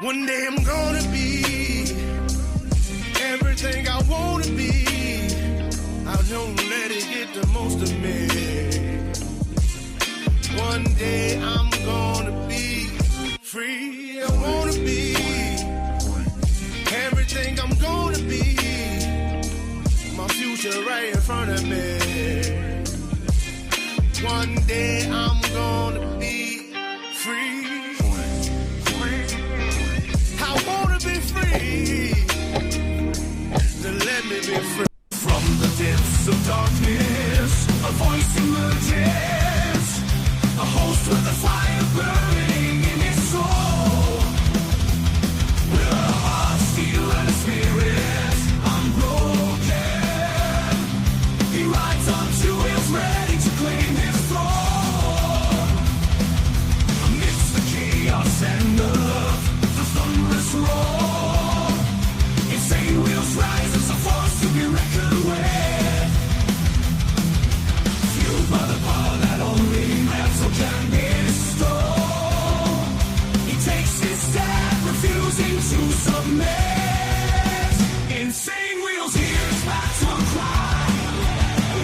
One day I'm gonna be everything I wanna be. I don't let it get the most of me. One day I'm gonna be free. I wanna be everything I'm gonna be. My future right in front of me. One day I'm gonna be free. I wanna be free. Then let me be free. From the depths of darkness, a voice emerges. A host with a fire burning in his soul. With a heart, steel, and a spirit unbroken. He rides on two wheels, ready to claim his throne. Amidst the chaos and the thunderous roar, insane wheels rise as a force to be reckoned with. Fueled by the power that only metal can bestow, he takes his stand, refusing to submit. Insane wheels hear his battle cry.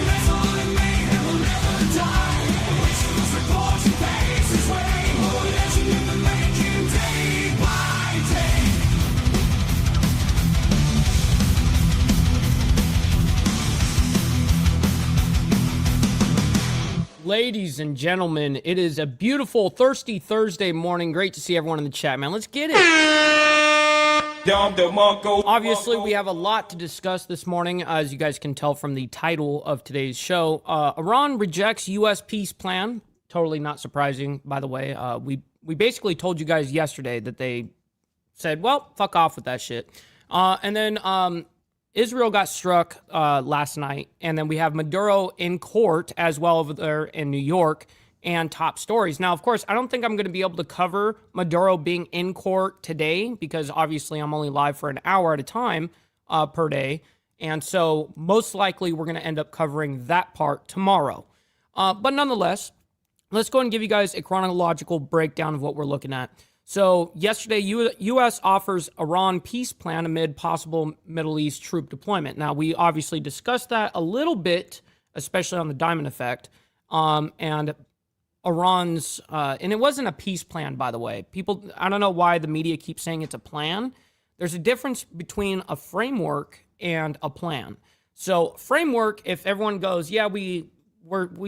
Metal and mayhem will never die. Rituals report he pays his way. More legend in the making, day by day. Ladies and gentlemen, it is a beautiful, thirsty Thursday morning. Great to see everyone in the chat, man. Let's get it. Obviously, we have a lot to discuss this morning, as you guys can tell from the title of today's show. Iran rejects U.S. peace plan. Totally not surprising, by the way. We basically told you guys yesterday that they said, well, fuck off with that shit. And then Israel got struck last night, and then we have Maduro in court as well over there in New York, and top stories. Now, of course, I don't think I'm going to be able to cover Maduro being in court today because obviously I'm only live for an hour at a time per day, and so most likely we're going to end up covering that part tomorrow. But nonetheless, let's go and give you guys a chronological breakdown of what we're looking at. So yesterday, U.S. offers Iran peace plan amid possible Middle East troop deployment. Now, we obviously discussed that a little bit, especially on the Diamond Effect, and Iran's, and it wasn't a peace plan, by the way. People, I don't know why the media keeps saying it's a plan. There's a difference between a framework and a plan. So framework, if everyone goes, yeah, we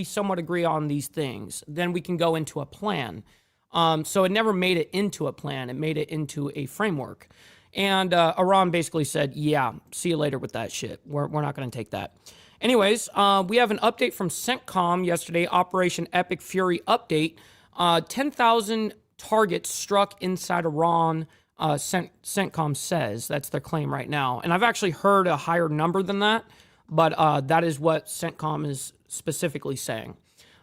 somewhat agree on these things, then we can go into a plan. So it never made it into a plan. It made it into a framework. And Iran basically said, yeah, see you later with that shit. We're not going to take that. Anyways, we have an update from CENTCOM yesterday, Operation Epic Fury update. 10,000 targets struck inside Iran, CENTCOM says. That's their claim right now. And I've actually heard a higher number than that, but that is what CENTCOM is specifically saying.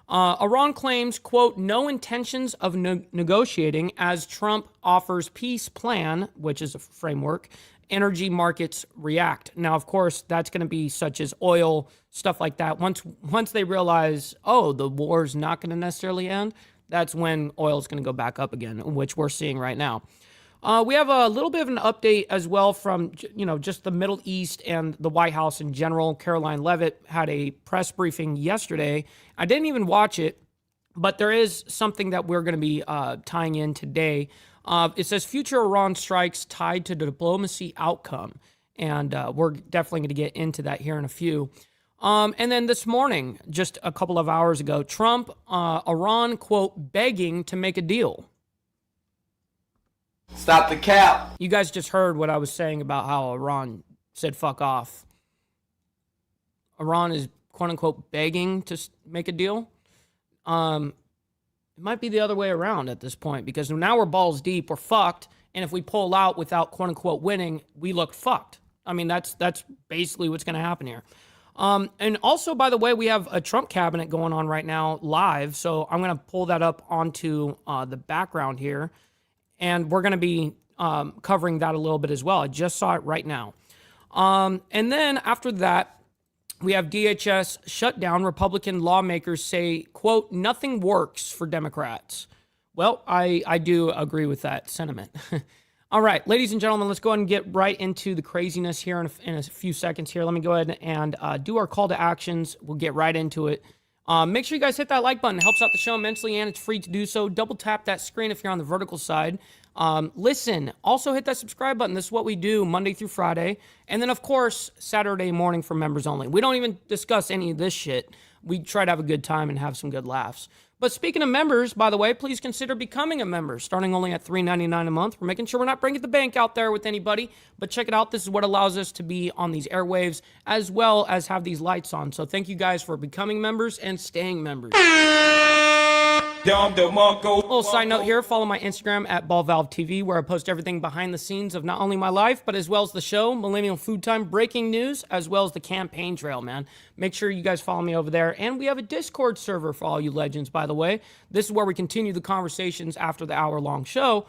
Iran claims, quote, no intentions of negotiating as Trump offers peace plan, which is a framework, energy markets react. Now, of course, that's going to be such as oil, stuff like that. Once they realize, oh, the war's not going to necessarily end, that's when oil is going to go back up again, which we're seeing right now. We have a little bit of an update as well from, just the Middle East and the White House in general. Caroline Leavitt had a press briefing yesterday. I didn't even watch it, but there is something that we're going to be tying in today. It says future Iran strikes tied to the diplomacy outcome. And we're definitely going to get into that here in a few. And then this morning, just a couple of hours ago, Trump, Iran, quote, begging to make a deal. Stop the cap. You guys just heard what I was saying about how Iran said fuck off. Iran is, quote unquote, begging to make a deal. It might be the other way around at this point because now we're balls deep, we're fucked, and if we pull out without, quote unquote, winning, we look fucked. I mean, that's basically what's going to happen here. And also, by the way, we have a Trump cabinet going on right now live, so I'm going to pull that up onto the background here. And we're going to be covering that a little bit as well. I just saw it right now. And then after that, we have DHS shutdown. Republican lawmakers say, quote, nothing works for Democrats. Well, I do agree with that sentiment. All right, ladies and gentlemen, let's go ahead and get right into the craziness here in a few seconds here. Let me go ahead and do our call to actions. We'll get right into it. Make sure you guys hit that like button. It helps out the show immensely, and it's free to do so. Double tap that screen if you're on the vertical side. Listen, also hit that subscribe button. This is what we do Monday through Friday. And then, of course, Saturday morning for members only. We don't even discuss any of this shit. We try to have a good time and have some good laughs. But speaking of members, by the way, please consider becoming a member, starting only at $3.99 a month. We're making sure we're not bringing the bank out there with anybody, but check it out. This is what allows us to be on these airwaves as well as have these lights on. So thank you guys for becoming members and staying members. Little side note here, follow my Instagram at BallValveTV, where I post everything behind the scenes of not only my life, but as well as the show, Millennial Food Time, breaking news, as well as the campaign trail, man. Make sure you guys follow me over there. And we have a Discord server for all you legends, by the way. This is where we continue the conversations after the hour-long show.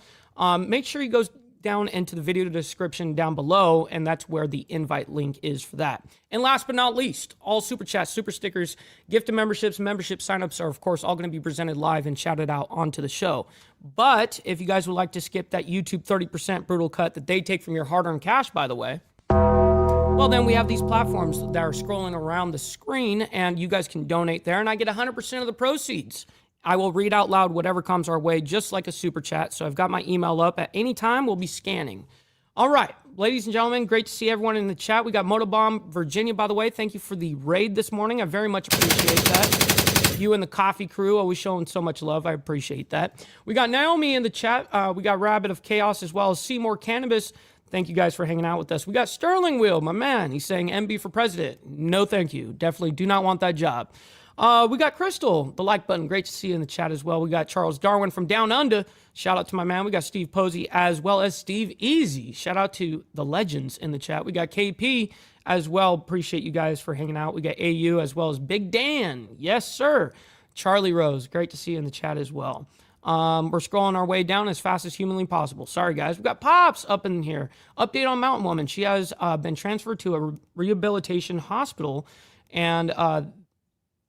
Make sure you go down into the video description down below, and that's where the invite link is for that. And last but not least, all super chats, super stickers, gift membership signups are, of course, all going to be presented live and shouted out onto the show. But if you guys would like to skip that YouTube 30% brutal cut that they take from your hard-earned cash, by the way, well, then we have these platforms that are scrolling around the screen, and you guys can donate there, and I get 100% of the proceeds. I will read out loud whatever comes our way, just like a super chat. So I've got my email up. At any time, we'll be scanning. All right, ladies and gentlemen, great to see everyone in the chat. We got Motobomb Virginia, by the way. Thank you for the raid this morning. I very much appreciate that. You and the coffee crew always showing so much love. I appreciate that. We got Naomi in the chat. We got Rabbit of Chaos as well as Seymour Cannabis. Thank you guys for hanging out with us. We got Sterling Wheel, my man. He's saying MB for president. No, thank you. Definitely do not want that job. We got Crystal, the like button. Great to see you in the chat as well. We got Charles Darwin from Down Under. Shout out to my man. We got Steve Posey as well as Steve Easy. Shout out to the legends in the chat. We got KP as well. Appreciate you guys for hanging out. We got AU as well as Big Dan. Yes, sir. Charlie Rose. Great to see you in the chat as well. We're scrolling our way down as fast as humanly possible. Sorry, guys. We got Pops up in here. Update on Mountain Woman. She has been transferred to a rehabilitation hospital, and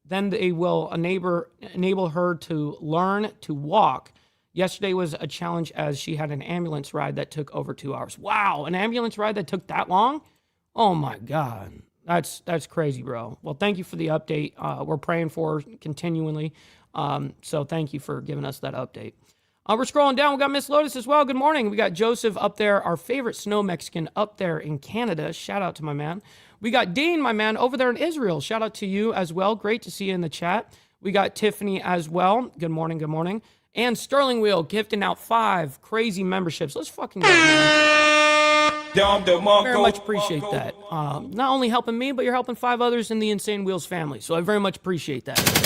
then they will enable her to learn to walk. Yesterday was a challenge as she had an ambulance ride that took over 2 hours. Wow, an ambulance ride that took that long? Oh my God. That's crazy, bro. Well, thank you for the update. We're praying for her continually. So thank you for giving us that update. We're scrolling down. We got Miss Lotus as well. Good morning. We got Joseph up there, our favorite snow Mexican up there in Canada. Shout out to my man. We got Dean, my man, over there in Israel. Shout out to you as well. Great to see you in the chat. We got Tiffany as well. Good morning, good morning. And Sterling Wheel gifting out 5 crazy memberships. Let's fucking go, man. Very much appreciate that. Not only helping me, but you're helping 5 others in the Insane Wheels family. So I very much appreciate that.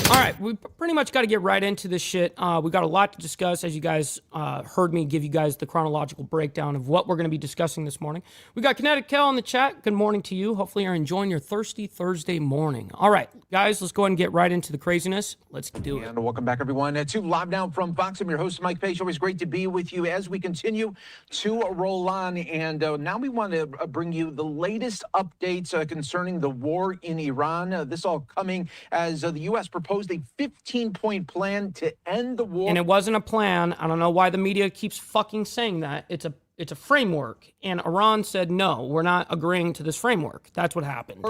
All right, we pretty much got to get right into this shit. We got a lot to discuss, as you guys heard me give you guys the chronological breakdown of what we're going to be discussing this morning. We got Kinetic Kel in the chat. Good morning to you. Hopefully you're enjoying your thirsty Thursday morning. All right, guys, let's go ahead and get right into the craziness. Let's do it. And welcome back, everyone, to Live Now from Fox. I'm your host, Mike Page. Always great to be with you as we continue to roll on. And now we want to bring you the latest updates concerning the war in Iran. This all coming as the U.S. proposed a 15-point plan to end the war. And it wasn't a plan. I don't know why the media keeps fucking saying that. It's a framework. And Iran said, no, we're not agreeing to this framework. That's what happened.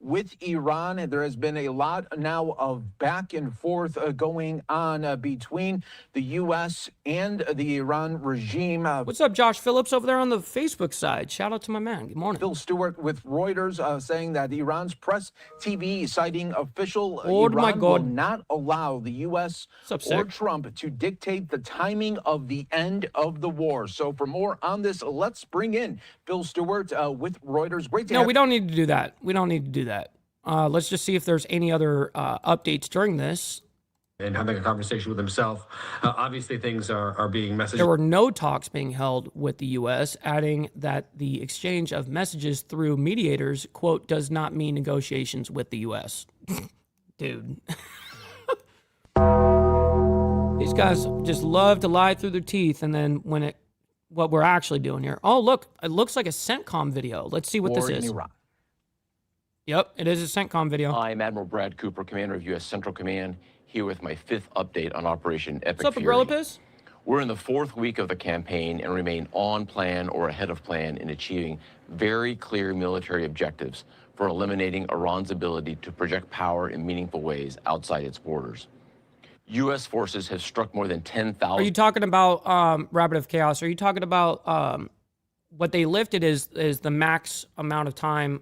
With Iran, there has been a lot now of back and forth going on between the U.S. and the Iran regime. What's up, Josh Phillips over there on the Facebook side? Shout out to my man. Good morning. Phil Stewart with Reuters saying that Iran's press TV citing official my Iran God. will not allow the U.S. What's up, or Sick? Trump to dictate the timing of the end of the war. So for more on this, let's bring in Phil Stewart with Reuters. Great to have No, we don't need to do that. We don't need to do that. Let's just see if there's any other updates during this. And having a conversation with himself. Obviously, things are being messaged. There were no talks being held with the U.S., adding that the exchange of messages through mediators, quote, does not mean negotiations with the U.S. Dude. These guys just love to lie through their teeth, and then when what we're actually doing here. Oh, look, it looks like a CENTCOM video. Let's see what war this in is. Iran. Yep, it is a CENTCOM video. I'm Admiral Brad Cooper, Commander of U.S. Central Command, here with my 5th update on Operation Epic What's up, Fury. Agrillipus? We're in the fourth week of the campaign and remain on plan or ahead of plan in achieving very clear military objectives for eliminating Iran's ability to project power in meaningful ways outside its borders. U.S. forces have struck more than 10,000. Are you talking about Rabbit of Chaos? Are you talking about what they lifted is the max amount of time,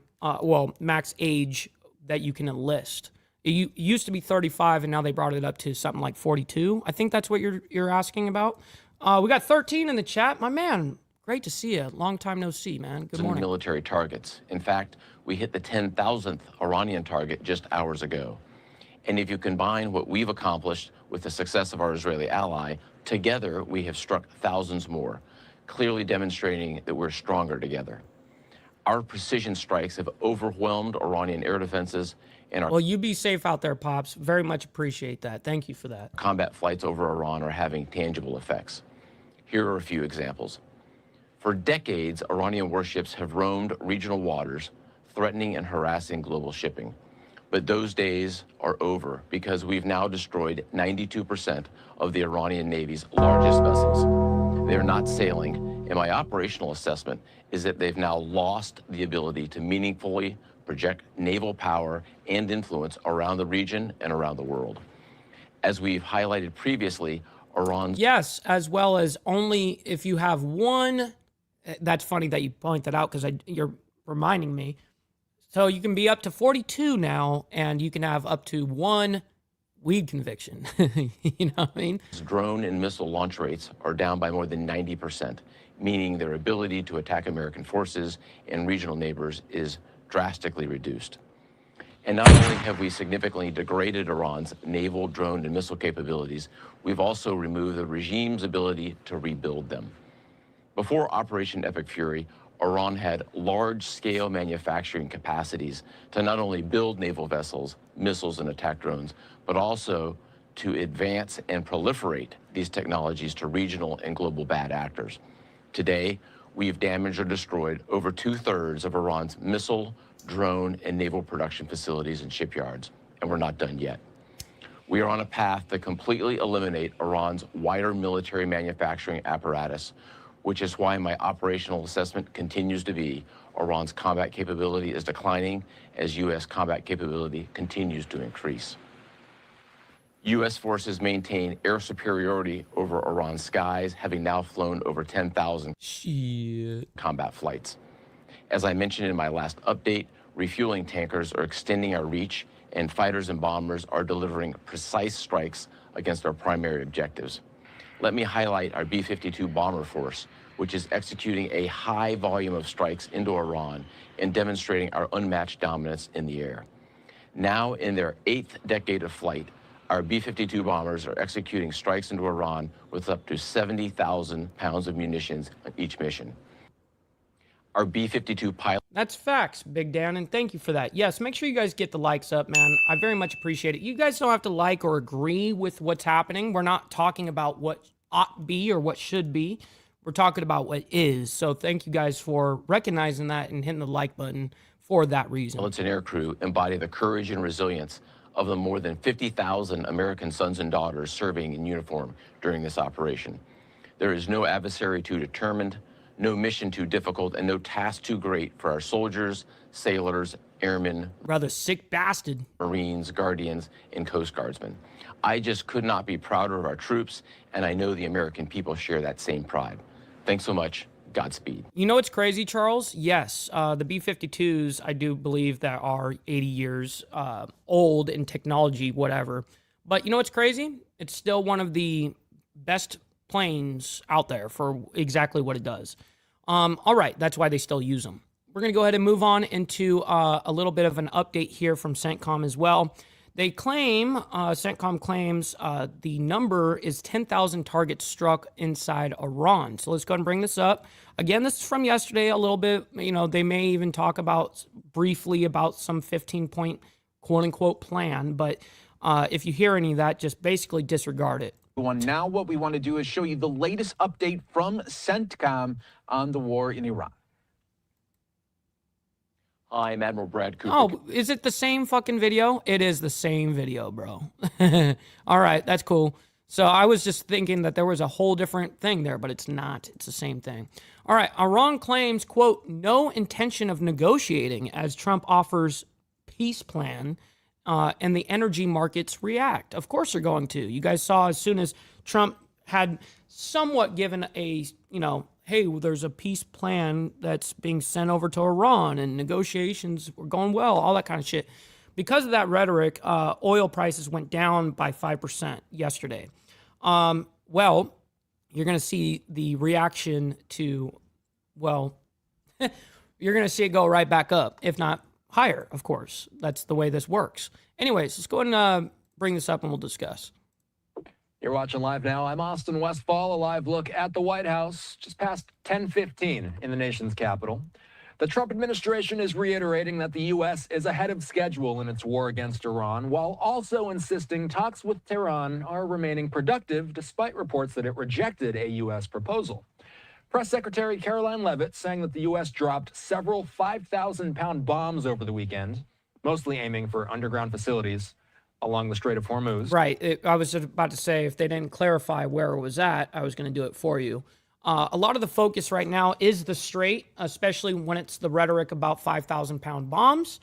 max age that you can enlist? It used to be 35, and now they brought it up to something like 42. I think that's what you're asking about. We got 13 in the chat. My man, great to see you. Long time no see, man. Good morning. Military targets. In fact, we hit the 10,000th Iranian target just hours ago. And if you combine what we've accomplished with the success of our Israeli ally, together we have struck thousands more, clearly demonstrating that we're stronger together. Our precision strikes have overwhelmed Iranian air defenses, and our Well, you be safe out there, Pops. Very much appreciate that. Thank you for that. combat flights over Iran are having tangible effects. Here are a few examples. For decades, Iranian warships have roamed regional waters, threatening and harassing global shipping. But those days are over because we've now destroyed 92% of the Iranian Navy's largest vessels. They're not sailing, and my operational assessment is that they've now lost the ability to meaningfully project naval power and influence around the region and around the world. As we've highlighted previously, Iran's... Yes, as well as only if you have one... That's funny that you point that out because you're reminding me. So you can be up to 42 now, and you can have up to one weed conviction. You know what I mean? drone and missile launch rates are down by more than 90%, meaning their ability to attack American forces and regional neighbors is drastically reduced. And not only have we significantly degraded Iran's naval, drone, and missile capabilities, we've also removed the regime's ability to rebuild them. Before Operation Epic Fury, Iran had large-scale manufacturing capacities to not only build naval vessels, missiles, and attack drones, but also to advance and proliferate these technologies to regional and global bad actors. Today, we've damaged or destroyed over 2/3 of Iran's missile, drone, and naval production facilities and shipyards, and we're not done yet. We are on a path to completely eliminate Iran's wider military manufacturing apparatus, which is why my operational assessment continues to be Iran's combat capability is declining as U.S. combat capability continues to increase. U.S. forces maintain air superiority over Iran's skies, having now flown over 10,000 combat flights. As I mentioned in my last update, refueling tankers are extending our reach, and fighters and bombers are delivering precise strikes against our primary objectives. Let me highlight our B-52 bomber force, which is executing a high volume of strikes into Iran and demonstrating our unmatched dominance in the air. Now in their 8th decade of flight, our B-52 bombers are executing strikes into Iran with up to 70,000 pounds of munitions on each mission. Our B-52 pilot... That's facts, Big Dan, and thank you for that. Yes, make sure you guys get the likes up, man. I very much appreciate it. You guys don't have to like or agree with what's happening. We're not talking about what ought be or what should be. We're talking about what is. So thank you guys for recognizing that and hitting the like button for that reason. Pilots and aircrew embody the courage and resilience of the more than 50,000 American sons and daughters serving in uniform during this operation. There is no adversary too determined, no mission too difficult, and no task too great for our soldiers, sailors, airmen, rather sick bastard, Marines, Guardians, and Coast Guardsmen. I just could not be prouder of our troops, and I know the American people share that same pride. Thanks so much. Godspeed. You know what's crazy, Charles? Yes, the B-52s, I do believe that are 80 years old in technology, whatever. But you know what's crazy? It's still one of the best planes out there for exactly what it does. All right, that's why they still use them. We're going to go ahead and move on into a little bit of an update here from CENTCOM as well. They claim, CENTCOM claims the number is 10,000 targets struck inside Iran. So let's go ahead and bring this up. Again, this is from yesterday a little bit. You know, they may even talk about briefly about some 15-point quote-unquote plan. But if you hear any of that, just basically disregard it. Now what we want to do is show you the latest update from CENTCOM on the war in Iran. I'm Admiral Brad Cooper. Oh, is it the same fucking video? It is the same video, bro. All right, that's cool. So I was just thinking that there was a whole different thing there, but it's not. It's the same thing. All right. Iran claims, quote, no intention of negotiating as Trump offers peace plan, and the energy markets react. Of course they're going to. You guys saw as soon as Trump had somewhat given a, hey, there's a peace plan that's being sent over to Iran and negotiations were going well, all that kind of shit. Because of that rhetoric, oil prices went down by 5% yesterday. Well, you're going to see the reaction to, you're going to see it go right back up, if not higher, of course. That's the way this works. Anyways, let's go ahead and bring this up and we'll discuss. You're watching live now. I'm Austin Westfall, a live look at the White House, just past 10:15 in the nation's capital. The Trump administration is reiterating that the U.S. is ahead of schedule in its war against Iran, while also insisting talks with Tehran are remaining productive, despite reports that it rejected a U.S. proposal. Press Secretary Caroline Leavitt saying that the U.S. dropped several 5,000-pound bombs over the weekend, mostly aiming for underground facilities along the Strait of Hormuz. Right. I was just about to say, if they didn't clarify where it was at, I was going to do it for you. A lot of the focus right now is the Strait, especially when it's the rhetoric about 5,000-pound bombs.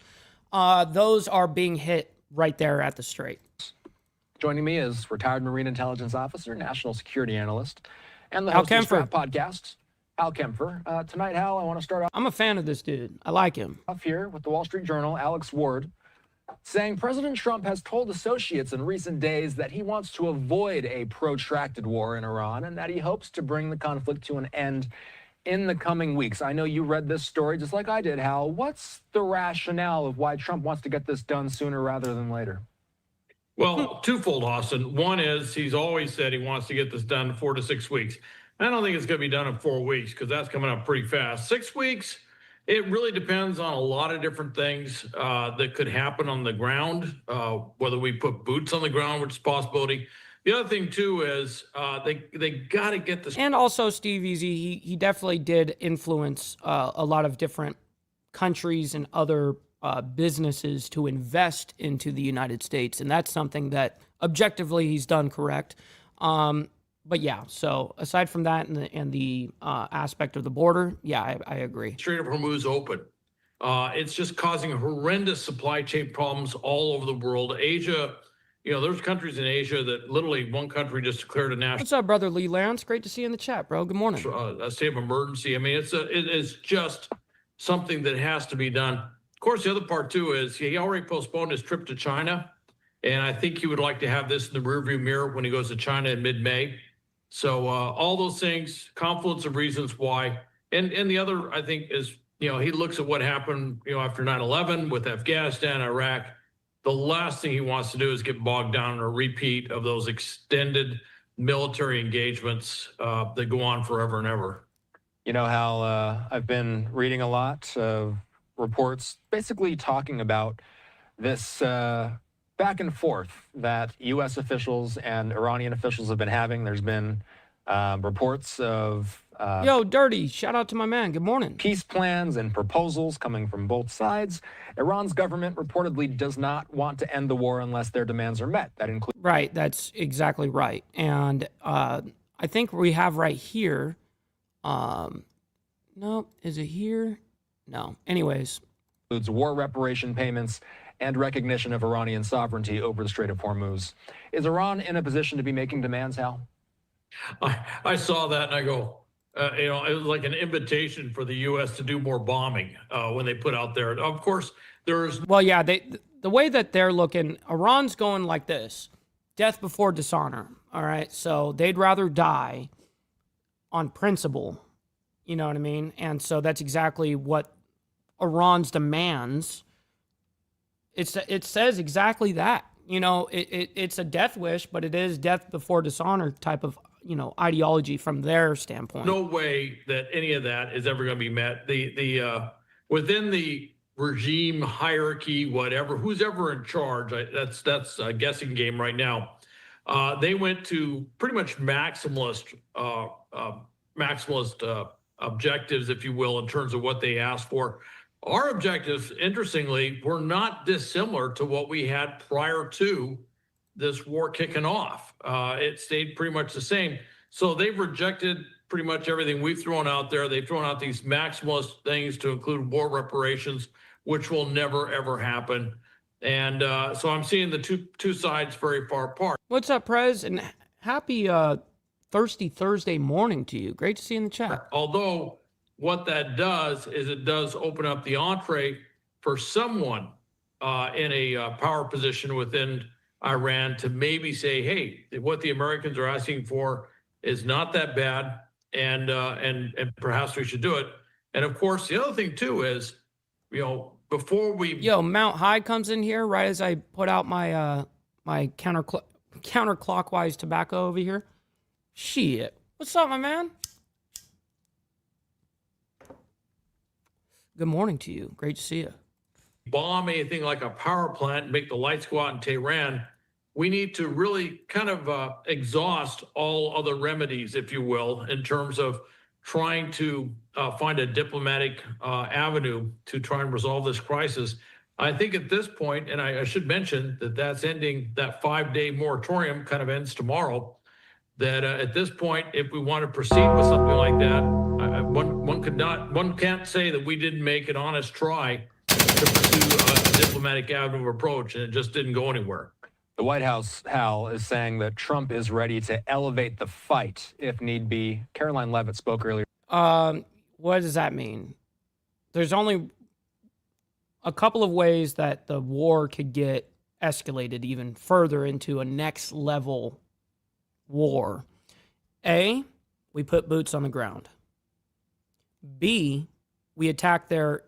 Those are being hit right there at the Strait. Joining me is retired Marine Intelligence Officer, National Security Analyst, and the host of the Strat Podcast, Hal Kempfer. Tonight, Hal, I want to start off. I'm a fan of this dude. I like him. Here with the Wall Street Journal, Alex Ward, saying President Trump has told associates in recent days that he wants to avoid a protracted war in Iran and that he hopes to bring the conflict to an end in the coming weeks. I know you read this story just like I did, Hal. What's the rationale of why Trump wants to get this done sooner rather than later? Well, twofold, Austin. One is he's always said he wants to get this done in 4 to 6 weeks. I don't think it's going to be done in 4 weeks because that's coming up pretty fast. 6 weeks, it really depends on a lot of different things that could happen on the ground, whether we put boots on the ground, which is a possibility. The other thing, too, is they got to get this. And also, Steve Easy, he definitely did influence a lot of different countries and other businesses to invest into the United States. And that's something that objectively he's done correct. But yeah, so aside from that and the aspect of the border, yeah, I agree. Strait of Hormuz open. It's just causing horrendous supply chain problems all over the world. Asia, there's countries in Asia that literally one country just declared a national. What's up, brother Lee Lance? Great to see you in the chat, bro. Good morning. A state of emergency. I mean, it is just something that has to be done. Of course, the other part too is he already postponed his trip to China, and I think he would like to have this in the rearview mirror when he goes to China in mid-May. So all those things, confluence of reasons why. And the other, I think, is, he looks at what happened, after 9/11 with Afghanistan, Iraq. The last thing he wants to do is get bogged down in a repeat of those extended military engagements that go on forever and ever. Hal, I've been reading a lot of reports basically talking about this back and forth that U.S. officials and Iranian officials have been having. There's been reports of Yo, Dirty, shout out to my man. Good morning. Peace plans and proposals coming from both sides. Iran's government reportedly does not want to end the war unless their demands are met. That includes... Right, that's exactly right. And I think we have right here... no, is it here? No. Anyways. Includes war reparation payments and recognition of Iranian sovereignty over the Strait of Hormuz. Is Iran in a position to be making demands, Hal? I saw that and I go, it was like an invitation for the U.S. to do more bombing when they put out there. Of course, there's... Well, yeah, the way that they're looking, Iran's going like this, death before dishonor, all right? So they'd rather die on principle, you know what I mean? And so that's exactly what Iran's demands. It says exactly that. It's a death wish, but it is death before dishonor type of, ideology from their standpoint. No way that any of that is ever going to be met. The within the regime hierarchy, whatever, who's ever in charge, that's a guessing game right now. They went to pretty much maximalist objectives, if you will, in terms of what they asked for. Our objectives, interestingly, were not dissimilar to what we had prior to this war kicking off. It stayed pretty much the same. So they've rejected pretty much everything we've thrown out there. They've thrown out these maximalist things to include war reparations, which will never, ever happen. And so I'm seeing the two sides very far apart. What's up, Prez? And happy Thirsty Thursday morning to you. Great to see you in the chat. Although what that does is it does open up the entree for someone in a power position within Iran to maybe say, hey, what the Americans are asking for is not that bad, and perhaps we should do it. And of course, the other thing too is, before we Mount High comes in here right as I put out my my counterclockwise tobacco over here. Shit, what's up, my man? Good morning to you. Great to see you. Bomb anything like a power plant and make the lights go out in Tehran, we need to really kind of exhaust all other remedies, if you will, in terms of trying to find a diplomatic avenue to try and resolve this crisis. I think at this point, and I should mention that that's ending, that 5-day moratorium kind of ends tomorrow, that at this point, if we want to proceed with something like that, one can't say that we didn't make an honest try to pursue a diplomatic avenue of approach, and it just didn't go anywhere. The White House, Hal, is saying that Trump is ready to elevate the fight if need be. Caroline Leavitt spoke earlier. What does that mean? There's only a couple of ways that the war could get escalated even further into a next level war. A, we put boots on the ground. B, we attack their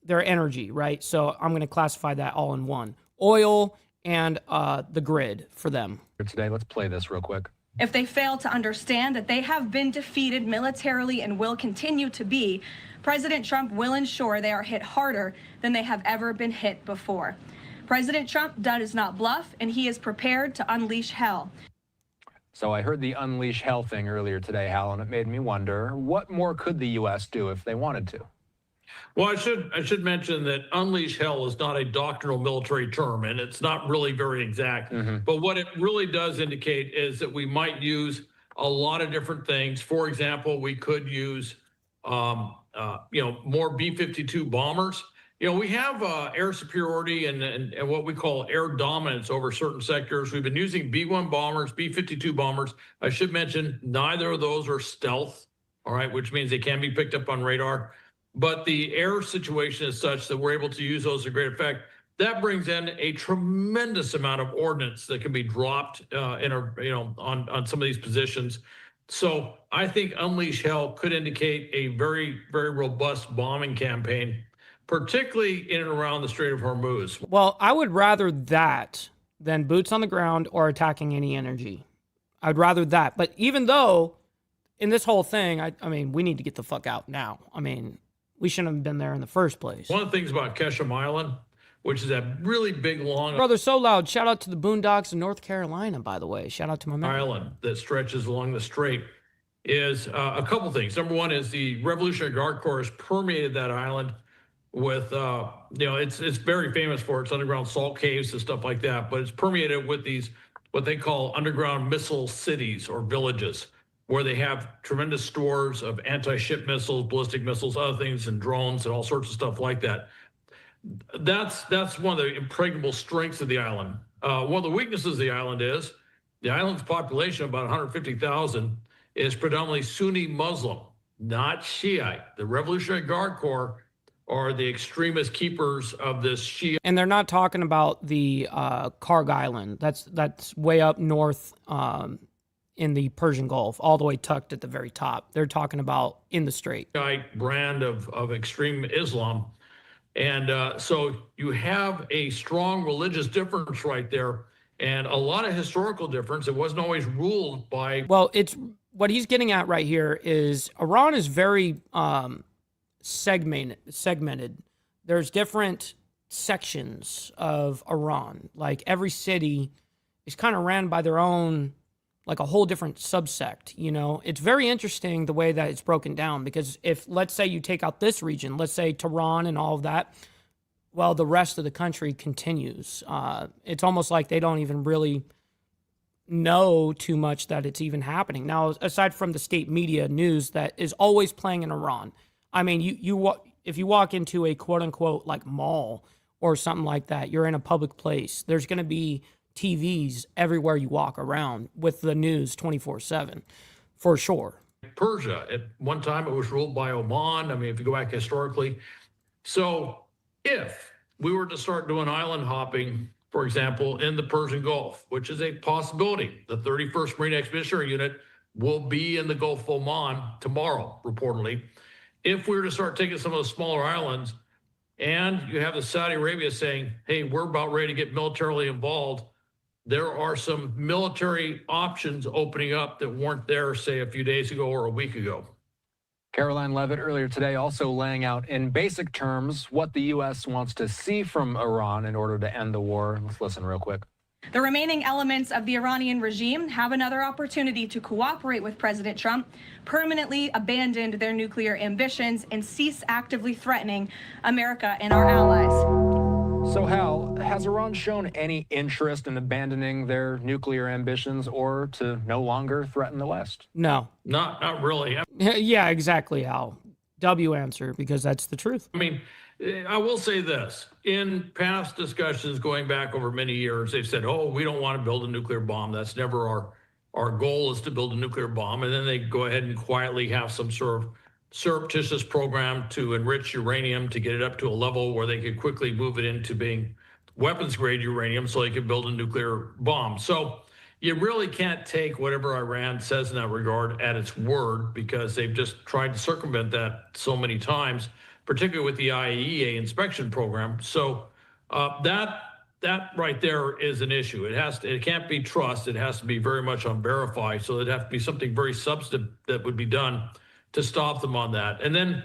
energy, right? So I'm going to classify that all in one. Oil and the grid for them. Today, let's play this real quick. If they fail to understand that they have been defeated militarily and will continue to be, President Trump will ensure they are hit harder than they have ever been hit before. President Trump does not bluff, and he is prepared to unleash hell. So I heard the unleash hell thing earlier today, Hal, and it made me wonder, what more could the U.S. do if they wanted to? Well, I should mention that unleash hell is not a doctrinal military term, and it's not really very exact. But what it really does indicate is that we might use a lot of different things. For example, we could use, more B-52 bombers. We have air superiority and what we call air dominance over certain sectors. We've been using B-1 bombers, B-52 bombers. I should mention neither of those are stealth, all right, which means they can be picked up on radar. But the air situation is such that we're able to use those to great effect. That brings in a tremendous amount of ordnance that can be dropped on some of these positions. So I think unleash hell could indicate a very, very robust bombing campaign, particularly in and around the Strait of Hormuz. Well, I would rather that than boots on the ground or attacking any energy. I'd rather that. But even though in this whole thing, I mean, we need to get the fuck out now. I mean, we shouldn't have been there in the first place. One of the things about Keshem Island, which is that really big, long Brother So Loud, shout out to the Boondocks in North Carolina, by the way. Shout out to my man. island that stretches along the strait, is a couple things. Number one is the Revolutionary Guard Corps has permeated that island with, it's very famous for its underground salt caves and stuff like that, but it's permeated with these, what they call underground missile cities or villages, where they have tremendous stores of anti-ship missiles, ballistic missiles, other things, and drones and all sorts of stuff like that. That's one of the impregnable strengths of the island. One of the weaknesses of the island is the island's population, about 150,000, is predominantly Sunni Muslim, not Shiite. The Revolutionary Guard Corps are the extremist keepers of this Shia. And they're not talking about the Karg Island. That's way up north in the Persian Gulf, all the way tucked at the very top. They're talking about in the strait. Brand of extreme Islam. And so you have a strong religious difference right there and a lot of historical difference. It wasn't always ruled by... Well, it's what he's getting at right here is Iran is very segmented. There's different sections of Iran. Like every city is kind of ran by their own, like a whole different subsect, It's very interesting the way that it's broken down because if, let's say you take out this region, let's say Tehran and all of that, well, the rest of the country continues. It's almost like they don't even really know too much that it's even happening. Now, aside from the state media news that is always playing in Iran, I mean, if you walk into a quote unquote like mall or something like that, you're in a public place, there's going to be TVs everywhere you walk around with the news 24/7 for sure. Persia, at one time it was ruled by Oman. I mean, if you go back historically. So if we were to start doing island hopping, for example, in the Persian Gulf, which is a possibility, the 31st Marine Expeditionary Unit will be in the Gulf of Oman tomorrow, reportedly. If we were to start taking some of the smaller islands, and you have the Saudi Arabia saying, hey, we're about ready to get militarily involved, there are some military options opening up that weren't there, say, a few days ago or a week ago. Caroline Levitt earlier today also laying out in basic terms what the U.S. wants to see from Iran in order to end the war. Let's listen real quick. The remaining elements of the Iranian regime have another opportunity to cooperate with President Trump, permanently abandon their nuclear ambitions, and cease actively threatening America and our allies. So, Hal, has Iran shown any interest in abandoning their nuclear ambitions or to no longer threaten the West? No. Not really. Yeah, exactly, Al. W answer, because that's the truth. I mean, I will say this. In past discussions going back over many years, they've said, oh, we don't want to build a nuclear bomb. That's never our goal is to build a nuclear bomb. And then they go ahead and quietly have some sort of surreptitious program to enrich uranium to get it up to a level where they could quickly move it into being weapons grade uranium so they could build a nuclear bomb. So you really can't take whatever Iran says in that regard at its word, because they've just tried to circumvent that so many times, particularly with the IAEA inspection program. So that right there is an issue. It can't be trust. It has to be very much on verify. So it'd have to be something very substantive that would be done to stop them on that. And then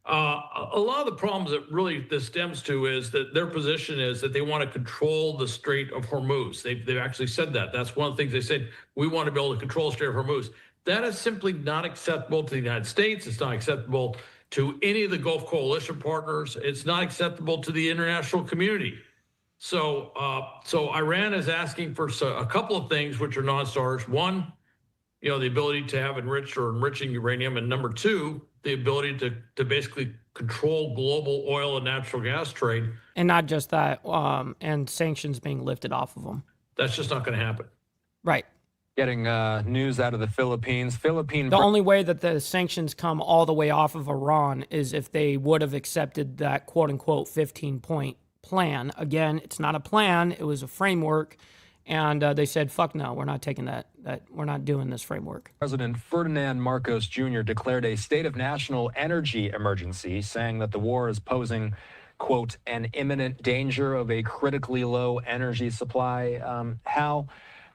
a lot of the problems that really this stems to is that their position is that they want to control the Strait of Hormuz. They've actually said that. That's one of the things they said, we want to be able to control the Strait of Hormuz. That is simply not acceptable to the United States. It's not acceptable to any of the Gulf Coalition partners. It's not acceptable to the international community. So Iran is asking for a couple of things which are non-starters. One, the ability to have enriched or enriching uranium, and number two, the ability to basically control global oil and natural gas trade. And not just that, and sanctions being lifted off of them. That's just not going to happen. Right. Getting news out of the Philippines. The only way that the sanctions come all the way off of Iran is if they would have accepted that quote-unquote 15-point plan. Again, it's not a plan. It was a framework. And they said, fuck no, we're not taking that. We're not doing this framework. President Ferdinand Marcos Jr. declared a state of national energy emergency, saying that the war is posing, quote, an imminent danger of a critically low energy supply. Hal,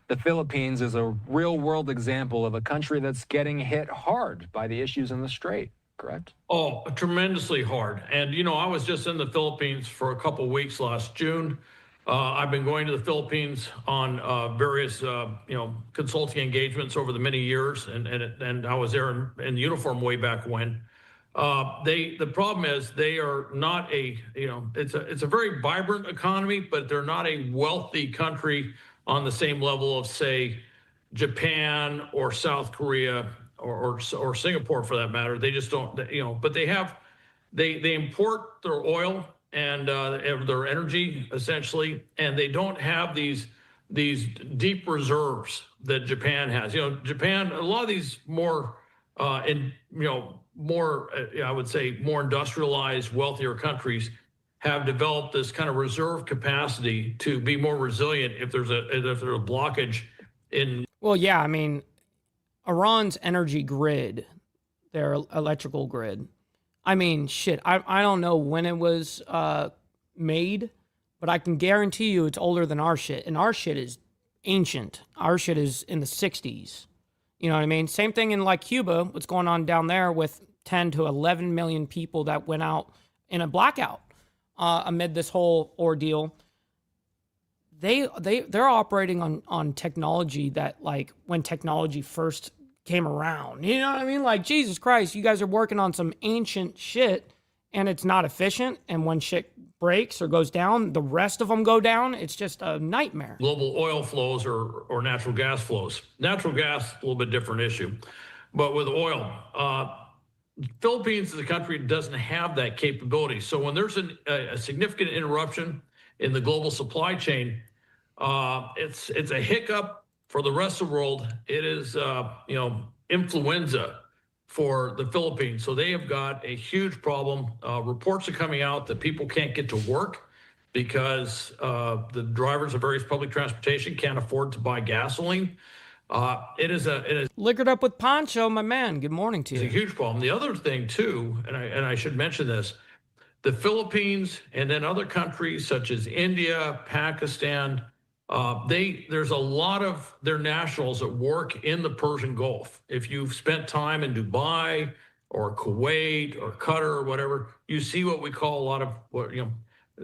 the Philippines is a real-world example of a country that's getting hit hard by the issues in the Strait, correct? Oh, tremendously hard. And, I was just in the Philippines for a couple weeks last June. I've been going to the Philippines on various, consulting engagements over the many years, and I was there in uniform way back when. The problem is they are not it's a very vibrant economy, but they're not a wealthy country on the same level of, say, Japan or South Korea or Singapore for that matter. They just don't, but they import their oil and their energy essentially, and they don't have these deep reserves that Japan has. Japan, a lot of these more I would say more industrialized, wealthier countries have developed this kind of reserve capacity to be more resilient if there's a blockage in. Well, yeah, I mean, Iran's energy grid, their electrical grid. I mean, shit, I don't know when it was made, but I can guarantee you it's older than our shit. And our shit is ancient. Our shit is in the 60s. You know what I mean? Same thing in like Cuba, what's going on down there with 10 to 11 million people that went out in a blackout amid this whole ordeal. They're operating on technology that, like, when technology first came around, you know what I mean? Like, Jesus Christ, you guys are working on some ancient shit and it's not efficient. And when shit breaks or goes down, the rest of them go down. It's just a nightmare. Global oil flows or natural gas flows. Natural gas, a little bit different issue. But with oil, Philippines is a country that doesn't have that capability. So when there's a significant interruption in the global supply chain, it's a hiccup for the rest of the world. It is, influenza for the Philippines. So they have got a huge problem. Reports are coming out that people can't get to work because the drivers of various public transportation can't afford to buy gasoline. It is Liquored up with Poncho, my man. Good morning to you. It's a huge problem. The other thing too, and I should mention this, the Philippines and then other countries such as India, Pakistan, there's a lot of their nationals that work in the Persian Gulf. If you've spent time in Dubai or Kuwait or Qatar or whatever, you see what we call a lot of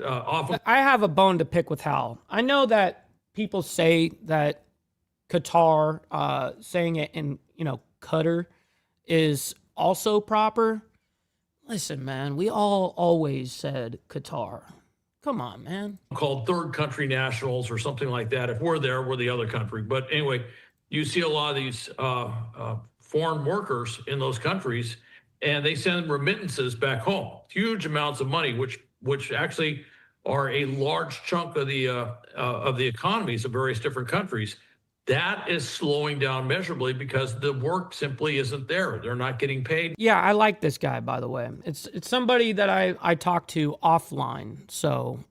often. I have a bone to pick with Hal. I know that people say that Qatar, saying it in, Qatar is also proper. Listen, man, we all always said Qatar. Come on, man. Called third country nationals or something like that. If we're there, we're the other country. But anyway, you see a lot of these foreign workers in those countries, and they send remittances back home, huge amounts of money, which actually are a large chunk of the economies of various different countries. That is slowing down measurably because the work simply isn't there. They're not getting paid. Yeah, I like this guy, by the way. It's somebody that I talk to offline, so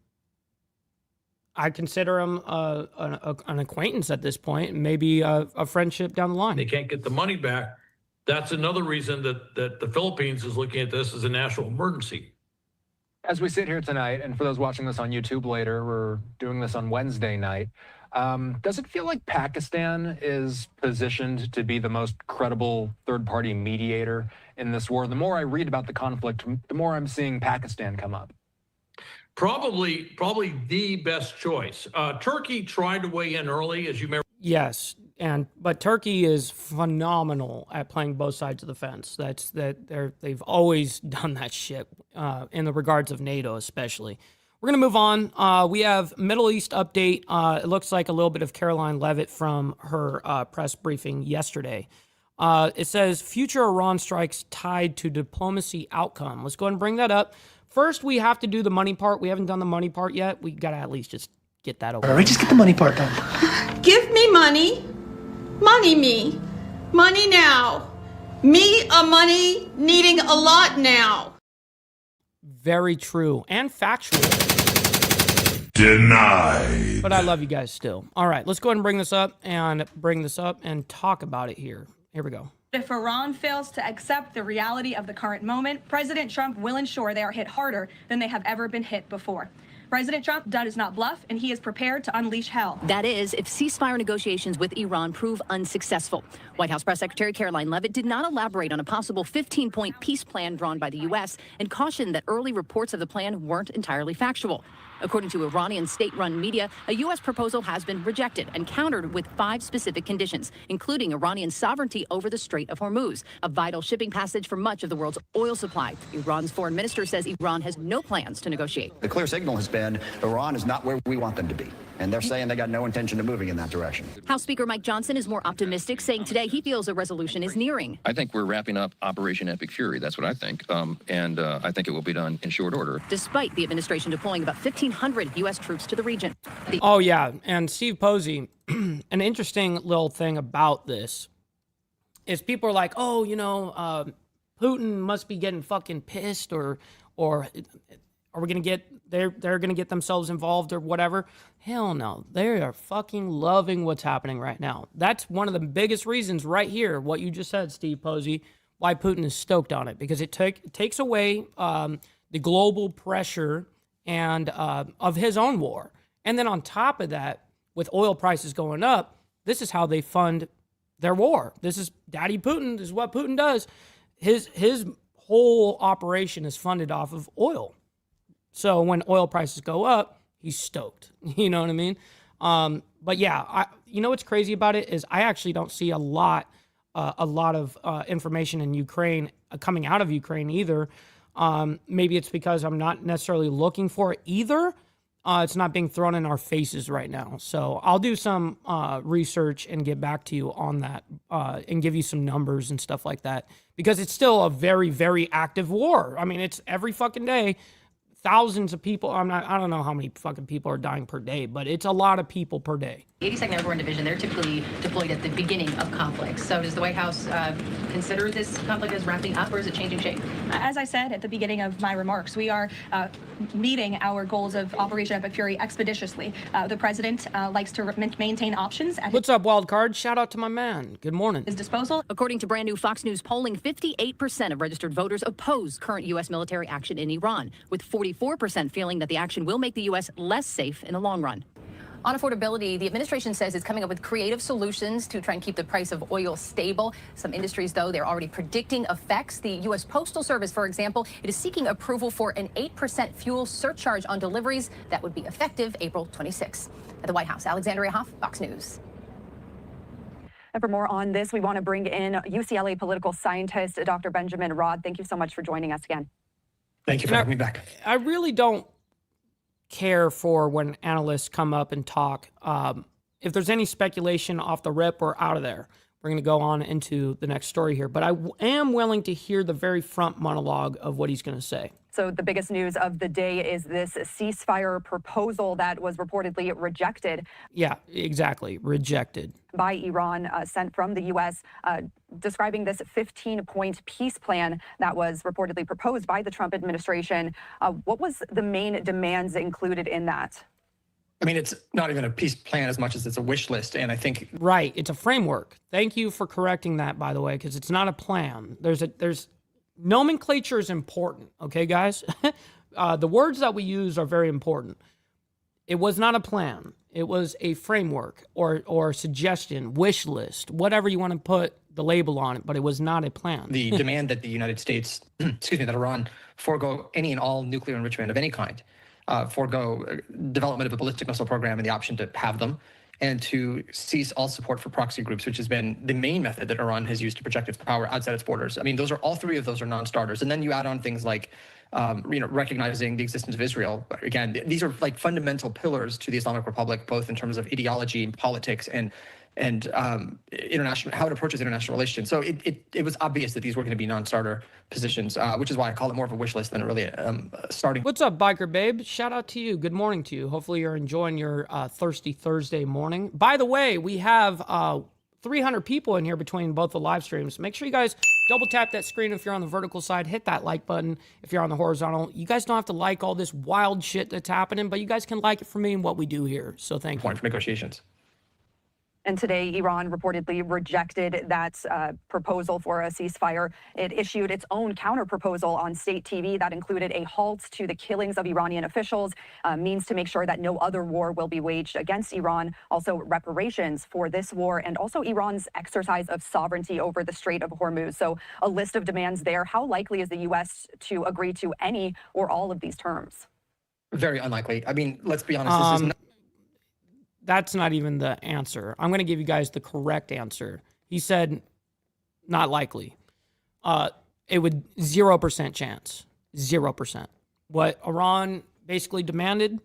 I consider him an acquaintance at this point, maybe a friendship down the line. They can't get the money back. That's another reason that the Philippines is looking at this as a national emergency. As we sit here tonight, and for those watching this on YouTube later, we're doing this on Wednesday night. Does it feel like Pakistan is positioned to be the most credible third-party mediator in this war? The more I read about the conflict, the more I'm seeing Pakistan come up. Probably the best choice. Turkey tried to weigh in early, as you may. Yes, but Turkey is phenomenal at playing both sides of the fence. They've always done that shit in the regards of NATO, especially. We're going to move on. We have Middle East update. It looks like a little bit of Caroline Leavitt from her press briefing yesterday. It says, future Iran strikes tied to diplomacy outcome. Let's go ahead and bring that up. First, we have to do the money part. We haven't done the money part yet. We got to at least just get that over. All right, just get the money part done. Give me money. Money me. Money now. Me a money needing a lot now. Very true and factual. Denied. But I love you guys still. All right, let's go ahead and bring this up and talk about it here. Here we go. If Iran fails to accept the reality of the current moment, President Trump will ensure they are hit harder than they have ever been hit before. President Trump does not bluff, and he is prepared to unleash hell. That is, if ceasefire negotiations with Iran prove unsuccessful. White House Press Secretary Caroline Leavitt did not elaborate on a possible 15-point peace plan drawn by the U.S. and cautioned that early reports of the plan weren't entirely factual. According to Iranian state-run media, a U.S. proposal has been rejected and countered with 5 specific conditions, including Iranian sovereignty over the Strait of Hormuz, a vital shipping passage for much of the world's oil supply. Iran's foreign minister says Iran has no plans to negotiate. The clear signal has been Iran is not where we want them to be, and they're saying they got no intention of moving in that direction. House Speaker Mike Johnson is more optimistic, saying today he feels a resolution is nearing. I think we're wrapping up Operation Epic Fury. That's what I think, and I think it will be done in short order. Despite the administration deploying about 1,500 U.S. troops to the region. Oh, yeah. And Steve Posey, an interesting little thing about this is people are like, oh, Putin must be getting fucking pissed or are we going to get, they're going to get themselves involved or whatever. Hell no. They are fucking loving what's happening right now. That's one of the biggest reasons right here, what you just said, Steve Posey, why Putin is stoked on it, because it takes away the global pressure and of his own war. And then on top of that, with oil prices going up, this is how they fund their war. This is Daddy Putin. This is what Putin does. His whole operation is funded off of oil. So when oil prices go up, he's stoked. You know what I mean? But yeah, what's crazy about it is I actually don't see a lot of information in Ukraine coming out of Ukraine either. Maybe it's because I'm not necessarily looking for it either. It's not being thrown in our faces right now. So I'll do some research and get back to you on that and give you some numbers and stuff like that, because it's still a very, very active war. I mean, it's every fucking day. Thousands of people. I don't know how many fucking people are dying per day, but it's a lot of people per day. The 82nd Airborne Division, they're typically deployed at the beginning of conflicts. So does the White House consider this conflict as wrapping up, or is it changing shape? As I said at the beginning of my remarks, we are meeting our goals of Operation Epic Fury expeditiously. The president likes to maintain options at What's up, wild card? Shout out to my man. Good morning. his disposal. According to brand new Fox News polling, 58% of registered voters oppose current U.S. military action in Iran, with 44% feeling that the action will make the U.S. less safe in the long run. On affordability, the administration says it's coming up with creative solutions to try and keep the price of oil stable. Some industries, though, they're already predicting effects. The U.S. Postal Service, for example, it is seeking approval for an 8% fuel surcharge on deliveries that would be effective April 26. At the White House, Alexandria Hoff, Fox News. And for more on this, we want to bring in UCLA political scientist Dr. Benjamin Rod. Thank you so much for joining us again. Thank you for having me back. I really don't care for when analysts come up and talk. If there's any speculation off the rip, we're out of there. We're going to go on into the next story here. But I am willing to hear the very front monologue of what he's going to say. So the biggest news of the day is this ceasefire proposal that was reportedly rejected. Yeah, exactly. Rejected. By Iran, sent from the U.S., describing this 15-point peace plan that was reportedly proposed by the Trump administration. What was the main demands included in that? I mean, it's not even a peace plan as much as it's a wish list. And I think. Right. It's a framework. Thank you for correcting that, by the way, because it's not a plan. There's nomenclature is important. Okay, guys? The words that we use are very important. It was not a plan. It was a framework or suggestion, wish list, whatever you want to put the label on it, but it was not a plan. The demand that the United States, that Iran forego any and all nuclear enrichment of any kind, forego development of a ballistic missile program and the option to have them, and to cease all support for proxy groups, which has been the main method that Iran has used to project its power outside its borders. I mean, all three of those are non-starters. And then you add on things like, recognizing the existence of Israel. Again, these are like fundamental pillars to the Islamic Republic, both in terms of ideology and politics and international, how it approaches international relations. So it was obvious that these were going to be non-starter positions, which is why I call it more of a wish list than really starting. What's up, biker babe? Shout out to you. Good morning to you. Hopefully you're enjoying your Thirsty Thursday morning. By the way, we have 300 people in here between both the live streams. Make sure you guys double tap that screen if you're on the vertical side. Hit that like button if you're on the horizontal. You guys don't have to like all this wild shit that's happening, but you guys can like it for me and what we do here. So thank you. Point for negotiations. And today, Iran reportedly rejected that proposal for a ceasefire. It issued its own counter-proposal on state TV that included a halt to the killings of Iranian officials, means to make sure that no other war will be waged against Iran, also reparations for this war, and also Iran's exercise of sovereignty over the Strait of Hormuz. So a list of demands there. How likely is the U.S. to agree to any or all of these terms? Very unlikely. I mean, let's be honest. This is not. That's not even the answer. I'm going to give you guys the correct answer. He said, not likely. It would 0% chance. 0%. What Iran basically demanded,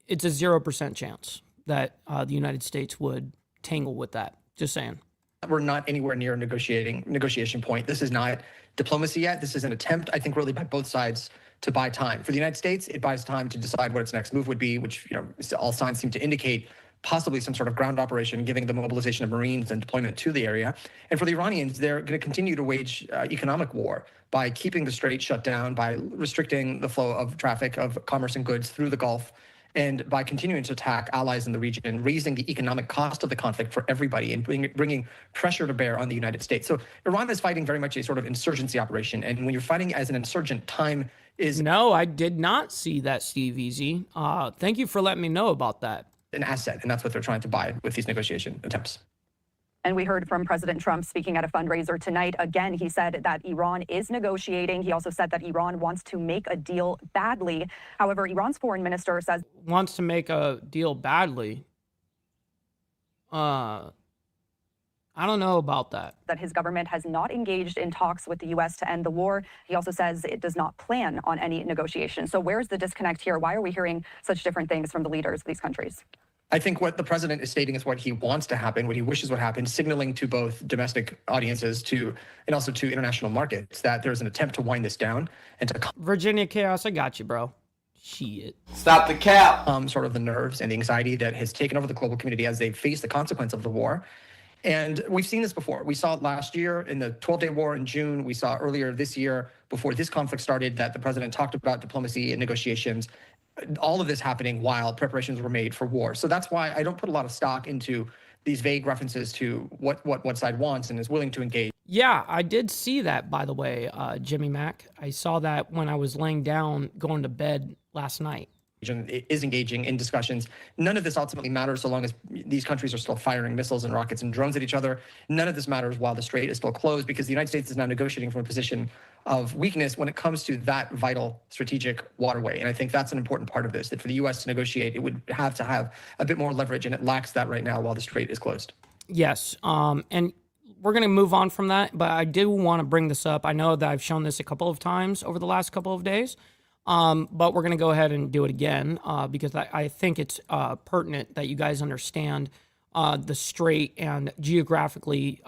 it's a 0% chance that the United States would tangle with that. Just saying. We're not anywhere near a negotiation point. This is not diplomacy yet. This is an attempt, I think, really by both sides to buy time. For the United States, it buys time to decide what its next move would be, which all signs seem to indicate possibly some sort of ground operation, giving the mobilization of Marines and deployment to the area. And for the Iranians, they're going to continue to wage economic war by keeping the strait shut down, by restricting the flow of traffic of commerce and goods through the Gulf, and by continuing to attack allies in the region, raising the economic cost of the conflict for everybody and bringing pressure to bear on the United States. So Iran is fighting very much a sort of insurgency operation. And when you're fighting as an insurgent, time is... No, I did not see that, Steve Easy. Thank you for letting me know about that. An asset, and that's what they're trying to buy with these negotiation attempts. And we heard from President Trump speaking at a fundraiser tonight. Again, he said that Iran is negotiating. He also said that Iran wants to make a deal badly. However, Iran's foreign minister says... Wants to make a deal badly? I don't know about that. That his government has not engaged in talks with the U.S. to end the war. He also says it does not plan on any negotiations. So where's the disconnect here? Why are we hearing such different things from the leaders of these countries? I think what the president is stating is what he wants to happen, what he wishes would happen, signaling to both domestic audiences and also to international markets that there's an attempt to wind this down and to Virginia Chaos, I got you, bro. Shit. Stop the cap. Sort of the nerves and the anxiety that has taken over the global community as they face the consequence of the war. And we've seen this before. We saw it last year in the 12-day war in June. We saw earlier this year, before this conflict started, that the president talked about diplomacy and negotiations. All of this happening while preparations were made for war. So that's why I don't put a lot of stock into these vague references to what side wants and is willing to engage. Yeah, I did see that, by the way, Jimmy Mack. I saw that when I was laying down, going to bed last night. Is engaging in discussions. None of this ultimately matters so long as these countries are still firing missiles and rockets and drones at each other. None of this matters while the strait is still closed, because the United States is now negotiating from a position of weakness when it comes to that vital strategic waterway. And I think that's an important part of this, that for the U.S. to negotiate, it would have to have a bit more leverage, and it lacks that right now while the strait is closed. Yes, and we're going to move on from that, but I do want to bring this up. I know that I've shown this a couple of times over the last couple of days. But we're going to go ahead and do it again because I think it's pertinent that you guys understand the strait and geographically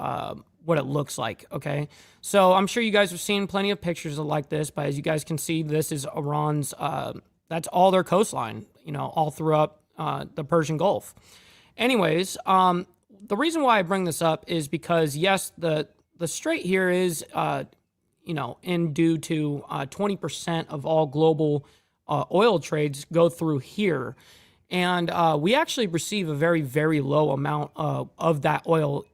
what it looks like, okay? So I'm sure you guys have seen plenty of pictures like this, but as you guys can see, this is Iran's, that's all their coastline, all throughout the Persian Gulf. Anyways, the reason why I bring this up is because, yes, the strait here is... in due to 20% of all global oil trades go through here. And we actually receive a very, very low amount of that oil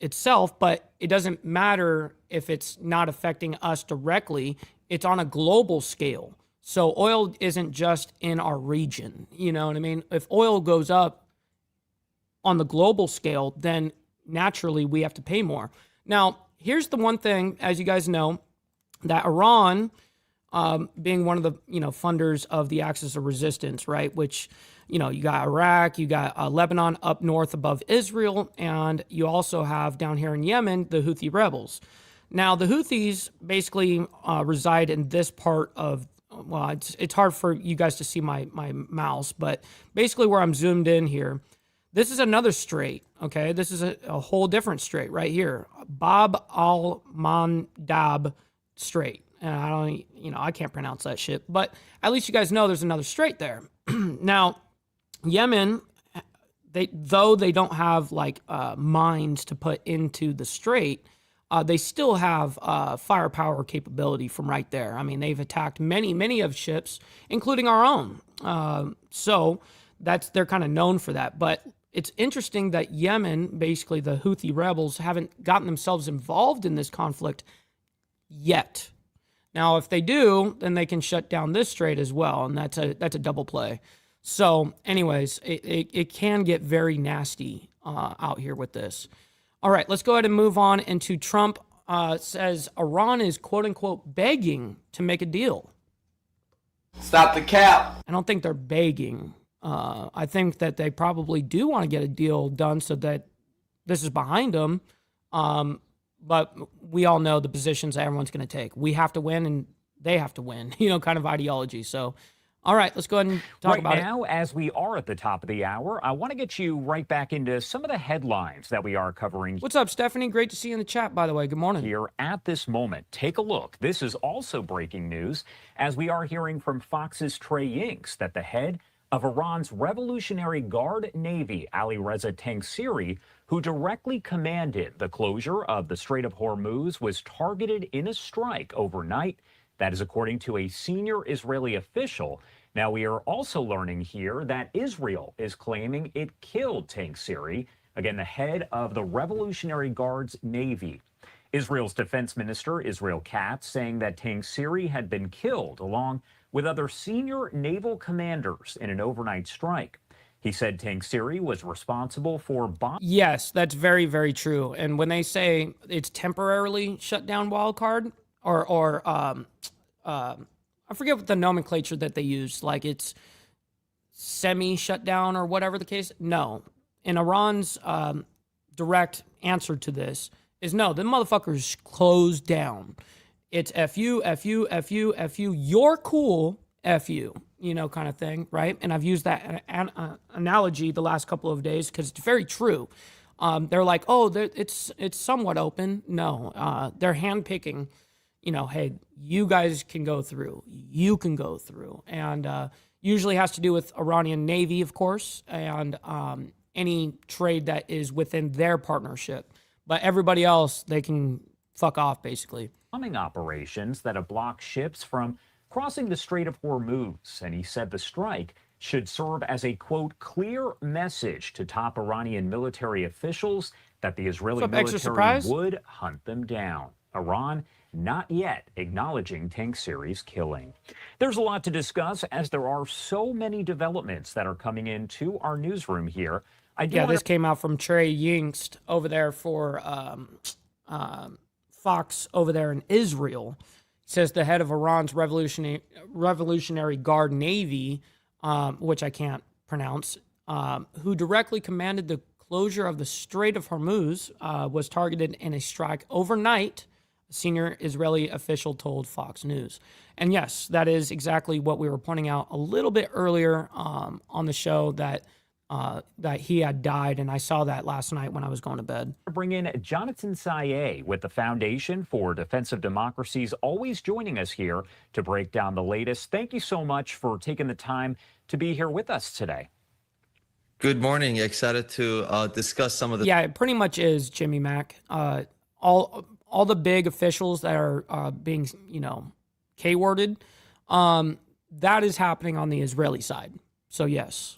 itself, but it doesn't matter if it's not affecting us directly. It's on a global scale. So oil isn't just in our region. You know what I mean? If oil goes up on the global scale, then naturally we have to pay more. Now, here's the one thing, as you guys know, that Iran, being one of the, funders of the Axis of Resistance, right, which, you got Iraq, you got Lebanon up north above Israel, and you also have down here in Yemen, the Houthi rebels. Now, the Houthis basically reside in this part of, well, it's hard for you guys to see my mouse, but basically where I'm zoomed in here, this is another strait, okay? This is a whole different strait right here. Bab al-Mandab Strait. And I can't pronounce that shit, but at least you guys know there's another strait there. Now, Yemen, though they don't have mines to put into the strait, they still have firepower capability from right there. I mean, they've attacked many of ships, including our own. So they're kind of known for that. But it's interesting that Yemen, basically the Houthi rebels, haven't gotten themselves involved in this conflict yet. Now, if they do, then they can shut down this strait as well, and that's a double play. So, anyways, it can get very nasty out here with this. All right, let's go ahead and move on into Trump says Iran is quote-unquote begging to make a deal. Stop the cap. I don't think they're begging. I think that they probably do want to get a deal done so that this is behind them. But we all know the positions that everyone's going to take. We have to win and they have to win, kind of ideology. So, all right, let's go ahead and talk about it. Right now, as we are at the top of the hour, I want to get you right back into some of the headlines that we are covering. What's up, Stephanie? Great to see you in the chat, by the way. Good morning. Here at this moment. Take a look. This is also breaking news as we are hearing from Fox's Trey Yingst that the head of Iran's Revolutionary Guard Navy, Ali Reza Tangsiri, who directly commanded the closure of the Strait of Hormuz, was targeted in a strike overnight. That is according to a senior Israeli official. Now, we are also learning here that Israel is claiming it killed Tangsiri, again, the head of the Revolutionary Guard's Navy. Israel's defense minister, Israel Katz, saying that Tangsiri had been killed along with other senior naval commanders in an overnight strike. He said Tangsiri was responsible for Yes, that's very, very true. And when they say it's temporarily shut down wildcard, or I forget what the nomenclature that they use, like it's semi-shut down or whatever the case. No. In Iran's direct answer to this is no, the motherfuckers closed down. It's F you, F you, F you, F you, you're cool, F you, kind of thing, right? And I've used that analogy the last couple of days because it's very true. They're like, oh, it's somewhat open. No, they're handpicking, hey, you guys can go through. You can go through. And usually has to do with Iranian Navy, of course, and any trade that is within their partnership. But everybody else, they can fuck off, basically. Bombing operations that have blocked ships from crossing the Strait of Hormuz. And he said the strike should serve as a, quote, clear message to top Iranian military officials that the Israeli military would hunt them down. Iran not yet acknowledging Tangsiri's killing. There's a lot to discuss as there are so many developments that are coming into our newsroom here. This came out from Trey Yingst over there for Fox over there in Israel. It says the head of Iran's Revolutionary Guard Navy, which I can't pronounce, who directly commanded the closure of the Strait of Hormuz, was targeted in a strike overnight, a senior Israeli official told Fox News. And yes, that is exactly what we were pointing out a little bit earlier on the show, that he had died, and I saw that last night when I was going to bed. Bring in Jonathan Saye with the Foundation for Defensive Democracies, always joining us here to break down the latest. Thank you so much for taking the time to be here with us today. Good morning. Excited to discuss some of the... Yeah, it pretty much is, Jimmy Mack. All the big officials that are being, K-worded, that is happening on the Israeli side. So, yes.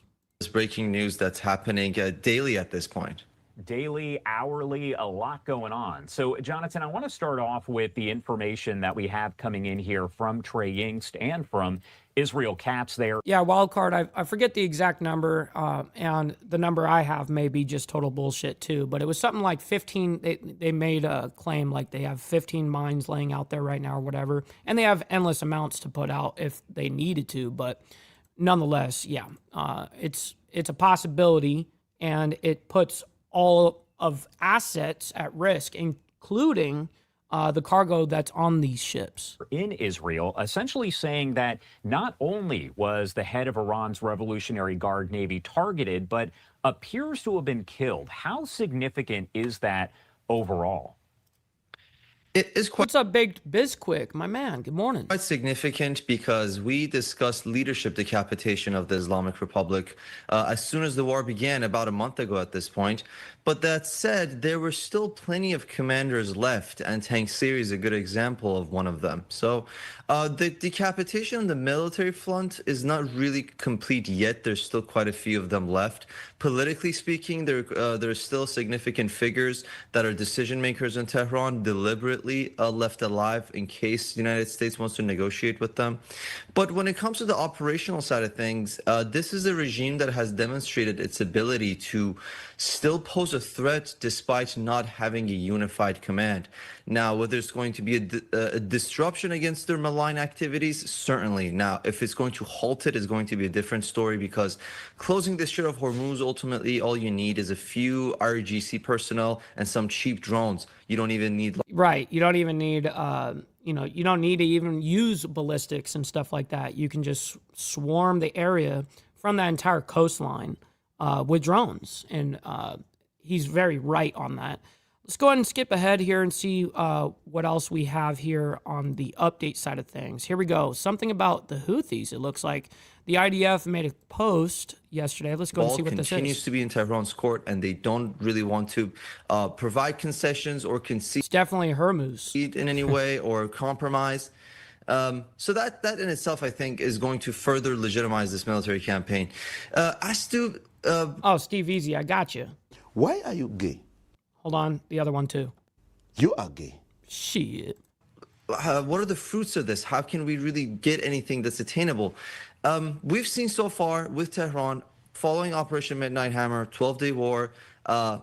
Breaking news that's happening daily at this point. Daily, hourly, a lot going on. So, Jonathan, I want to start off with the information that we have coming in here from Trey Yingst and from Israel Caps there. Yeah, wildcard, I forget the exact number, and the number I have may be just total bullshit too, but it was something like 15, they made a claim like they have 15 mines laying out there right now or whatever, and they have endless amounts to put out if they needed to, but nonetheless, yeah, it's a possibility, and it puts all of assets at risk, including the cargo that's on these ships. In Israel, essentially saying that not only was the head of Iran's Revolutionary Guard Navy targeted, but appears to have been killed. How significant is that overall? It is quite... What's up, Baked Bizquick, my man? Good morning. Quite significant because we discussed leadership decapitation of the Islamic Republic as soon as the war began, about a month ago at this point. But that said, there were still plenty of commanders left, and Tangsiri is a good example of one of them. So the decapitation on the military front is not really complete yet. There's still quite a few of them left. Politically speaking, there's still significant figures that are decision makers in Tehran deliberately left alive in case the United States wants to negotiate with them. But when it comes to the operational side of things, this is a regime that has demonstrated its ability to still pose a threat despite not having a unified command. Now, whether it's going to be a disruption against their malign activities, certainly. Now, if it's going to halt it, it's going to be a different story, because closing the Strait of Hormuz, ultimately, all you need is a few RGC personnel and some cheap drones. You don't even need... Right. You don't even need... you don't need to even use ballistics and stuff like that. You can just swarm the area from that entire coastline with drones. And he's very right on that. Let's go ahead and skip ahead here and see what else we have here on the update side of things. Here we go. Something about the Houthis. It looks like the IDF made a post yesterday. Let's go and see what this is. Continues to be in Tehran's court, and they don't really want to provide concessions or concede. It's definitely Hormuz in any way or compromise. So that in itself, I think, is going to further legitimize this military campaign. As to oh, Steve Easy, I got you. Why are you gay? Hold on, the other one too. You are gay. Shit. What are the fruits of this? How can we really get anything that's attainable? We've seen so far with Tehran, following Operation Midnight Hammer, 12-day war,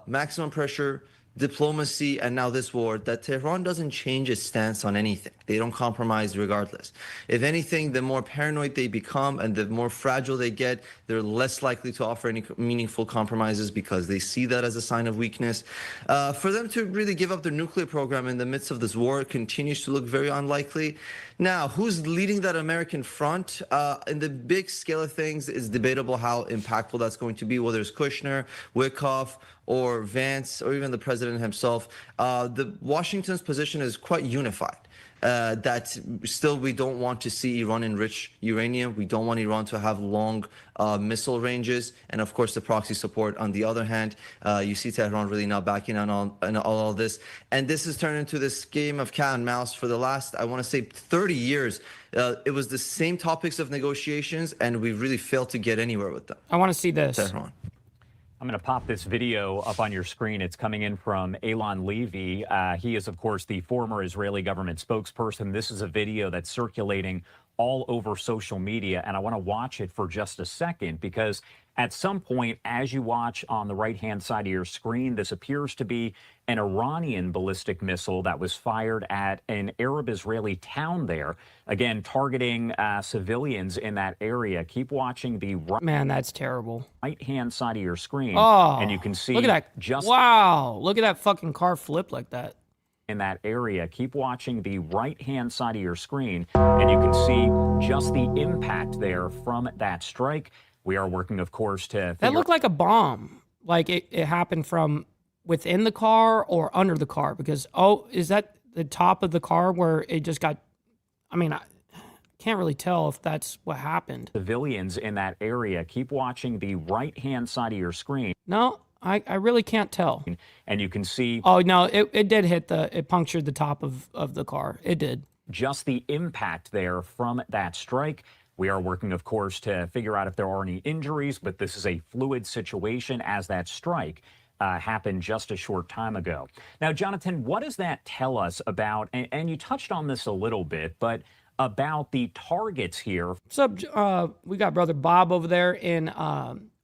maximum pressure, diplomacy, and now this war, that Tehran doesn't change its stance on anything. They don't compromise regardless. If anything, the more paranoid they become and the more fragile they get, they're less likely to offer any meaningful compromises because they see that as a sign of weakness. For them to really give up their nuclear program in the midst of this war continues to look very unlikely. Now, who's leading that American front? In the big scale of things, it's debatable how impactful that's going to be, whether it's Kushner, Wickoff, or Vance, or even the president himself. The Washington's position is quite unified. That still we don't want to see Iran enrich uranium. We don't want Iran to have long missile ranges. And of course, the proxy support on the other hand. You see Tehran really not backing on all this. And this has turned into this game of cat and mouse for the last, I want to say, 30 years. It was the same topics of negotiations, and we really failed to get anywhere with them. I want to see this. Tehran. I'm going to pop this video up on your screen. It's coming in from Eylon Levy. He is, of course, the former Israeli government spokesperson. This is a video that's circulating all over social media, and I want to watch it for just a second because at some point, as you watch on the right-hand side of your screen, this appears to be an Iranian ballistic missile that was fired at an Arab-Israeli town there, again, targeting civilians in that area. Keep watching the Man, that's terrible. Right-hand side of your screen, and you can see look at that. Just wow, look at that fucking car flip like that. In that area. Keep watching the right-hand side of your screen, and you can see just the impact there from that strike. We are working, of course, to That looked like a bomb. Like it happened from within the car or under the car because, is that the top of the car where it just got, I mean, I can't really tell if that's what happened. Civilians in that area. Keep watching the right-hand side of your screen. No, I really can't tell. And you can see... Oh, no, it did hit it punctured the top of the car. It did. Just the impact there from that strike. We are working, of course, to figure out if there are any injuries, but this is a fluid situation as that strike happened just a short time ago. Now, Jonathan, what does that tell us about, and you touched on this a little bit, but about the targets here? What's up? We got Brother Bob over there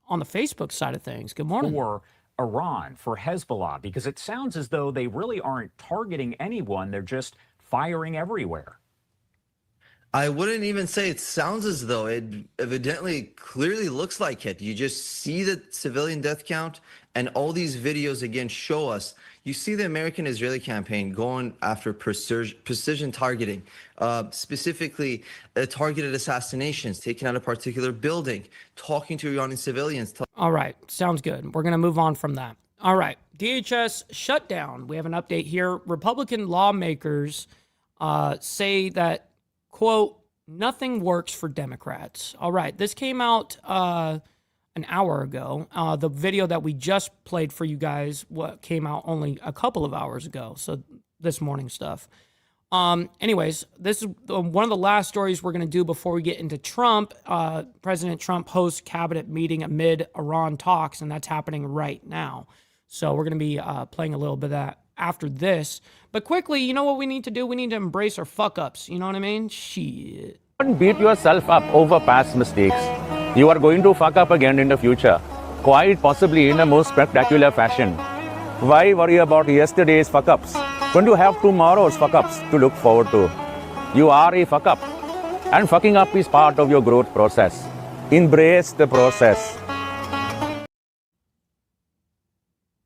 on the Facebook side of things. Good morning. For Iran, for Hezbollah, because it sounds as though they really aren't targeting anyone. They're just firing everywhere. I wouldn't even say it sounds as though. It evidently clearly looks like it. You just see the civilian death count, and all these videos again show us. You see the American-Israeli campaign going after precision targeting, specifically targeted assassinations, taking out a particular building, talking to Iranian civilians. All right, sounds good. We're going to move on from that. All right, DHS shutdown. We have an update here. Republican lawmakers say that, quote, nothing works for Democrats. All right, this came out an hour ago. The video that we just played for you guys came out only a couple of hours ago, so this morning stuff. Anyways, this is one of the last stories we're going to do before we get into Trump. President Trump hosts cabinet meeting amid Iran talks, and that's happening right now. So we're going to be playing a little bit of that after this. But quickly, you know what we need to do? We need to embrace our fuck-ups. You know what I mean? Shit. Don't beat yourself up over past mistakes. You are going to fuck up again in the future, quite possibly in a most spectacular fashion. Why worry about yesterday's fuck-ups when you have tomorrow's fuck-ups to look forward to? You are a fuck-up, and fucking up is part of your growth process. Embrace the process.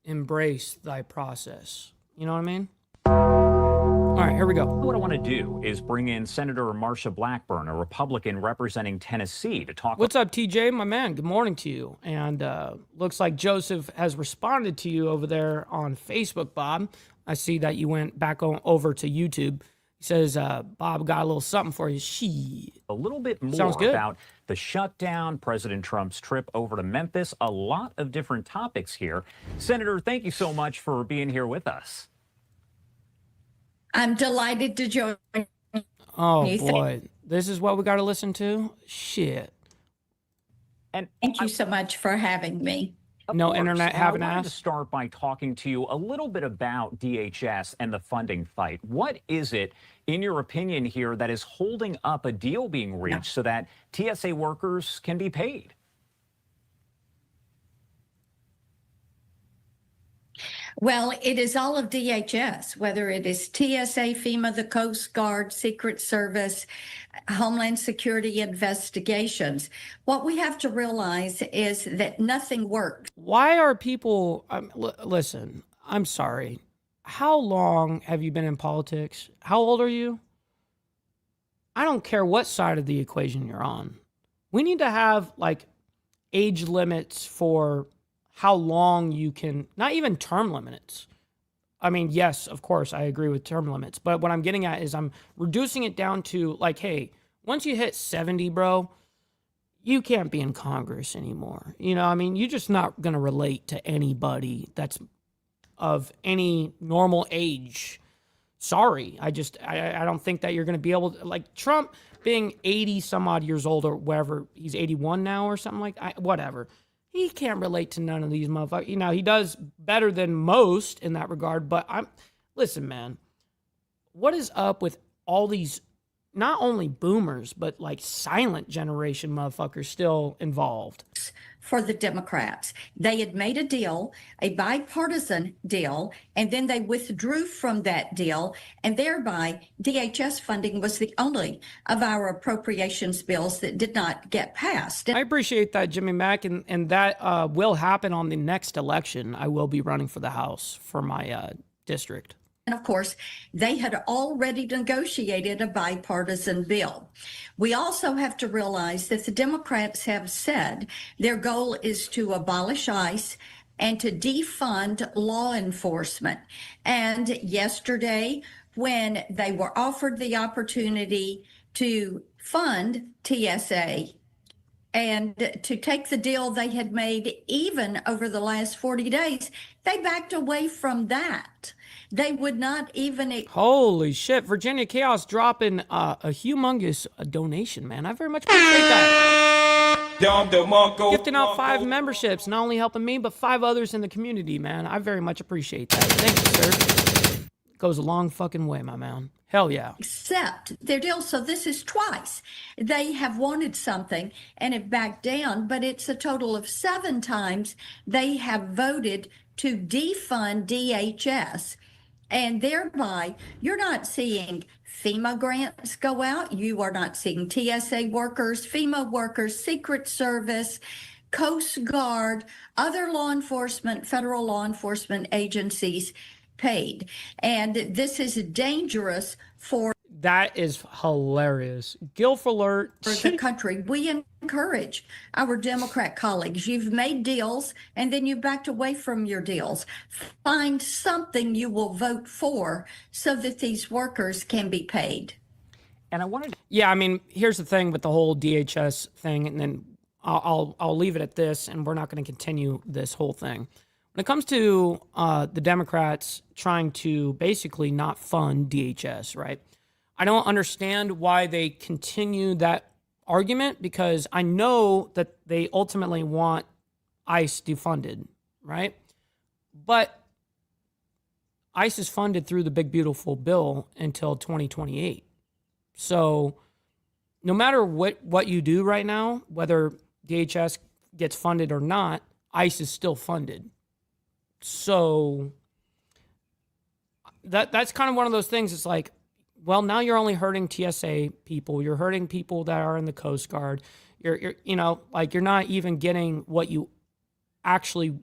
Embrace thy process. You know what I mean? All right, here we go. What I want to do is bring in Senator Marsha Blackburn, a Republican representing Tennessee, to talk. What's up, TJ? My man, good morning to you. And looks like Joseph has responded to you over there on Facebook, Bob. I see that you went back over to YouTube. He says, Bob got a little something for you. A little bit more Sounds good. About the shutdown, President Trump's trip over to Memphis, a lot of different topics here. Senator, thank you so much for being here with us. I'm delighted to join. Oh, boy. This is what we got to listen to? Shit. And thank you so much for having me. No internet having I wanted ass? to start by talking to you a little bit about DHS and the funding fight. What is it, in your opinion here, that is holding up a deal being reached so that TSA workers can be paid? Well, it is all of DHS, whether it is TSA, FEMA, the Coast Guard, Secret Service, Homeland Security investigations. What we have to realize is that nothing works. Why are people, listen, I'm sorry. How long have you been in politics? How old are you? I don't care what side of the equation you're on. We need to have like age limits for how long you can, not even term limits. I mean, yes, of course, I agree with term limits. But what I'm getting at is I'm reducing it down to like, hey, once you hit 70, bro, you can't be in Congress anymore. You know, I mean, you're just not going to relate to anybody that's of any normal age. Sorry. I don't think that you're going to be able to, like Trump being 80 some odd years old or whatever. He's 81 now or something like whatever. He can't relate to none of these motherfuckers. You know, he does better than most in that regard. But listen, man, what is up with all these, not only boomers, but like silent generation motherfuckers still involved? For the Democrats, they had made a deal, a bipartisan deal, and then they withdrew from that deal, and thereby DHS funding was the only of our appropriations bills that did not get passed. I appreciate that, Jimmy Mack, and that will happen on the next election. I will be running for the House for my district. And of course, they had already negotiated a bipartisan bill. We also have to realize that the Democrats have said their goal is to abolish ICE and to defund law enforcement. And yesterday, when they were offered the opportunity to fund TSA and to take the deal they had made even over the last 40 days, they backed away from that. They would not even... Holy shit. Virginia Chaos dropping a humongous donation, man. I very much appreciate that. Gifting out 5 memberships, not only helping me, but 5 others in the community, man. I very much appreciate that. Thank you, sir. Goes a long fucking way, my man. Hell yeah. Accept their deal. So this is twice. They have wanted something and have backed down, but it's a total of 7 times they have voted to defund DHS. And thereby, you're not seeing FEMA grants go out. You are not seeing TSA workers, FEMA workers, Secret Service, Coast Guard, other law enforcement, federal law enforcement agencies paid. And this is dangerous for... That is hilarious. Gilf alert. For the country. We encourage our Democrat colleagues. You've made deals and then you backed away from your deals. Find something you will vote for so that these workers can be paid. And I wanted... Yeah, I mean, here's the thing with the whole DHS thing, and then I'll leave it at this, and we're not going to continue this whole thing. When it comes to the Democrats trying to basically not fund DHS, right? I don't understand why they continue that argument, because I know that they ultimately want ICE defunded, right? But ICE is funded through the big, beautiful bill until 2028. So no matter what you do right now, whether DHS gets funded or not, ICE is still funded. So that's kind of one of those things. It's like, well, now you're only hurting TSA people. You're hurting people that are in the Coast Guard. You're you're not even getting what you actually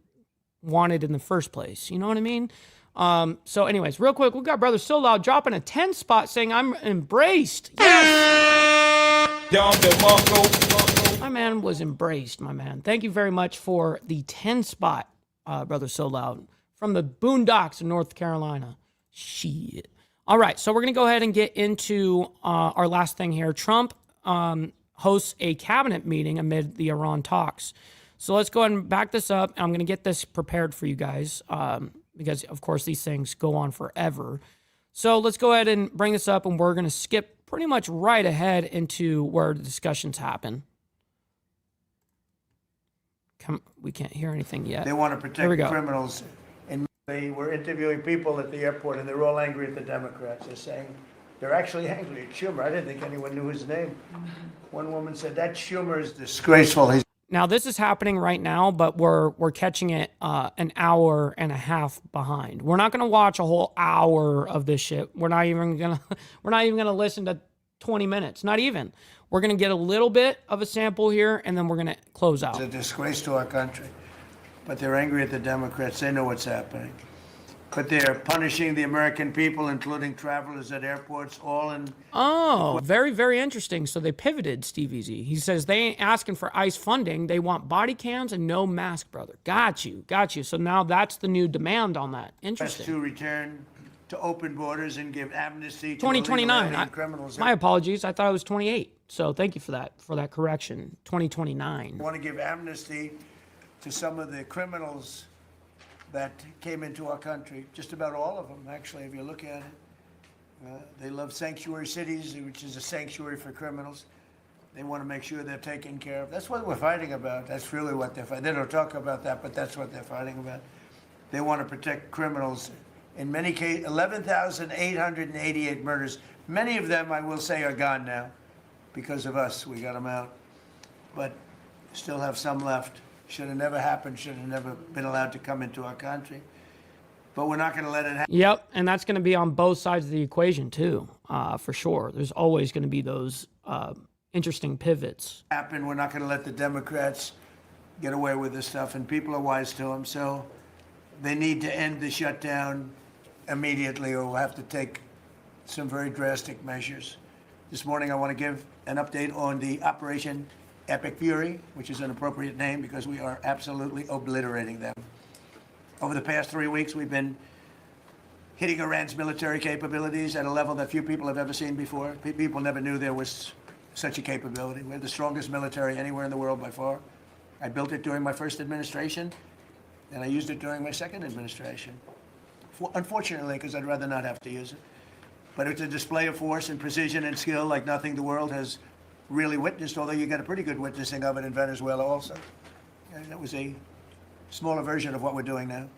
wanted in the first place. You know what I mean? So anyways, real quick, we got Brother So Loud dropping a 10 spot saying, I'm embraced. Yes! My man was embraced, my man. Thank you very much for the 10 spot, Brother So Loud, from the boondocks of North Carolina. Shit. All right, so we're going to go ahead and get into our last thing here. Trump hosts a cabinet meeting amid the Iran talks. So let's go ahead and back this up. I'm going to get this prepared for you guys because, of course, these things go on forever. So let's go ahead and bring this up, and we're going to skip pretty much right ahead into where the discussions happen. We can't hear anything yet. They want to protect criminals. And they were interviewing people at the airport, and they're all angry at the Democrats. They're saying, they're actually angry at Schumer. I didn't think anyone knew his name. One woman said, that Schumer is disgraceful. Now this is happening right now, but we're catching it an hour and a half behind. We're not gonna watch a whole hour of this shit. We're not even gonna listen to 20 minutes. Not even. We're gonna get a little bit of a sample here, and then we're gonna close out. It's a disgrace to our country. But they're angry at the Democrats. They know what's happening. But they're punishing the American people, including travelers at airports, all in... Oh, very, very interesting. So they pivoted, Steve Easy. He says they ain't asking for ICE funding. They want body cams and no mask, brother. Got you. So now that's the new demand on that. Interesting. To return to open borders and give amnesty to 2029. illegal criminals. My apologies. I thought it was 28. So thank you for that correction. 2029. I want to give amnesty to some of the criminals that came into our country, just about all of them, actually, if you look at it. They love sanctuary cities, which is a sanctuary for criminals. They want to make sure they're taken care of. That's what we're fighting about. That's really what they're fighting. They don't talk about that, but that's what they're fighting about. They want to protect criminals. In many cases, 11,888 murders. Many of them, I will say, are gone now because of us. We got them out. But still have some left. Should have never happened, should have never been allowed to come into our country. But we're not going to let it happen. Yep, and that's going to be on both sides of the equation, too, for sure. There's always going to be those interesting pivots. We're not going to let the Democrats get away with this stuff, and people are wise to them. So they need to end the shutdown immediately, or we'll have to take some very drastic measures. This morning, I want to give an update on the Operation Epic Fury, which is an appropriate name because we are absolutely obliterating them. Over the past 3 weeks, we've been hitting Iran's military capabilities at a level that few people have ever seen before. People never knew there was such a capability. We're the strongest military anywhere in the world by far. I built it during my first administration, and I used it during my second administration. Unfortunately, because I'd rather not have to use it. But it's a display of force and precision and skill like nothing the world has really witnessed, although you got a pretty good witnessing of it in Venezuela also. And that was a smaller version of what we're doing now.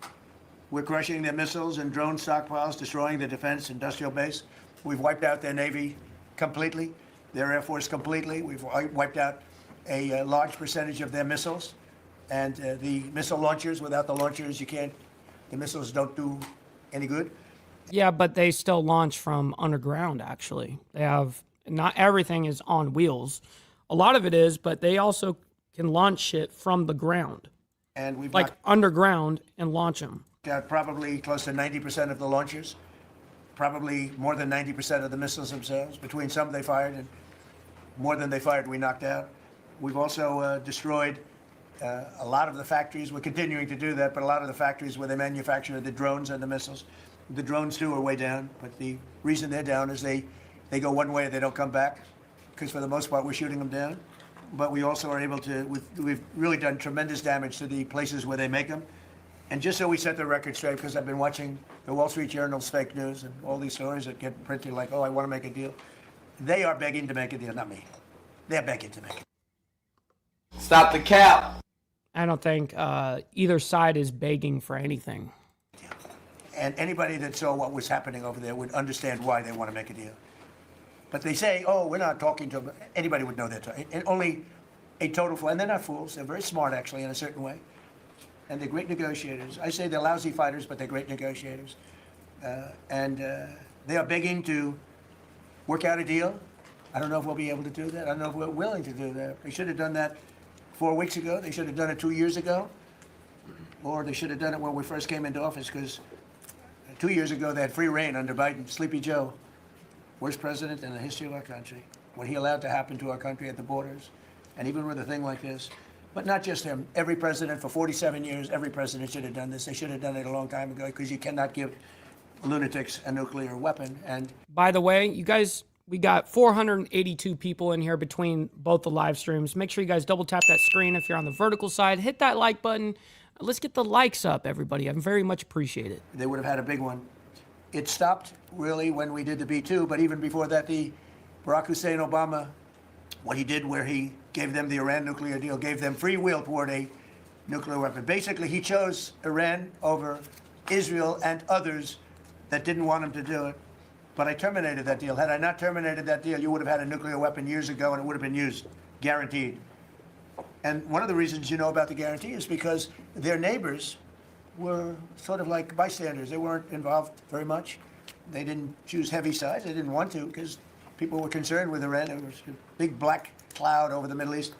We're crushing their missiles and drone stockpiles, destroying the defense industrial base. We've wiped out their Navy completely, their Air Force completely. We've wiped out a large percentage of their missiles. And the missile launchers, without the launchers, the missiles don't do any good. Yeah, but they still launch from underground, actually. They have... Not everything is on wheels. A lot of it is, but they also can launch shit from the ground. And we've like underground and launch them. Got probably close to 90% of the launchers, probably more than 90% of the missiles themselves. Between some they fired and more than they fired we knocked out. We've also destroyed a lot of the factories. We're continuing to do that, but a lot of the factories where they manufacture the drones and the missiles. The drones too are way down, but the reason they're down is they go one way and they don't come back, because for the most part we're shooting them down. But we also are able to, we've really done tremendous damage to the places where they make them. And just so we set the record straight, because I've been watching the Wall Street Journal's fake news and all these stories that get printed like, oh, I want to make a deal. They are begging to make a deal, not me. They're begging to make it. Stop the cap. I don't think either side is begging for anything. And anybody that saw what was happening over there would understand why they want to make a deal. But they say, oh, we're not talking to them. Anybody would know that. And only a total fool. And they're not fools. They're very smart, actually, in a certain way. And they're great negotiators. I say they're lousy fighters, but they're great negotiators. They are begging to work out a deal. I don't know if we'll be able to do that. I don't know if we're willing to do that. They should have done that 4 weeks ago. They should have done it 2 years ago. Or they should have done it when we first came into office, because 2 years ago they had free reign under Biden. Sleepy Joe. Worst president in the history of our country. What he allowed to happen to our country at the borders, and even with a thing like this. But not just him. Every president for 47 years, every president should have done this. They should have done it a long time ago, because you cannot give lunatics a nuclear weapon. And by the way, you guys, we got 482 people in here between both the live streams. Make sure you guys double tap that screen if you're on the vertical side. Hit that like button. Let's get the likes up, everybody. I very much appreciate it. They would have had a big one. It stopped, really, when we did the B-2, but even before that, the Barack Hussein Obama, what he did where he gave them the Iran nuclear deal, gave them free will toward a nuclear weapon. Basically, he chose Iran over Israel and others that didn't want him to do it. But I terminated that deal. Had I not terminated that deal, you would have had a nuclear weapon years ago, and it would have been used, guaranteed. And one of the reasons you know about the guarantee is because their neighbors were sort of like bystanders. They weren't involved very much. They didn't choose heavy sides. They didn't want to because people were concerned with Iran. There was a big black cloud over the Middle East.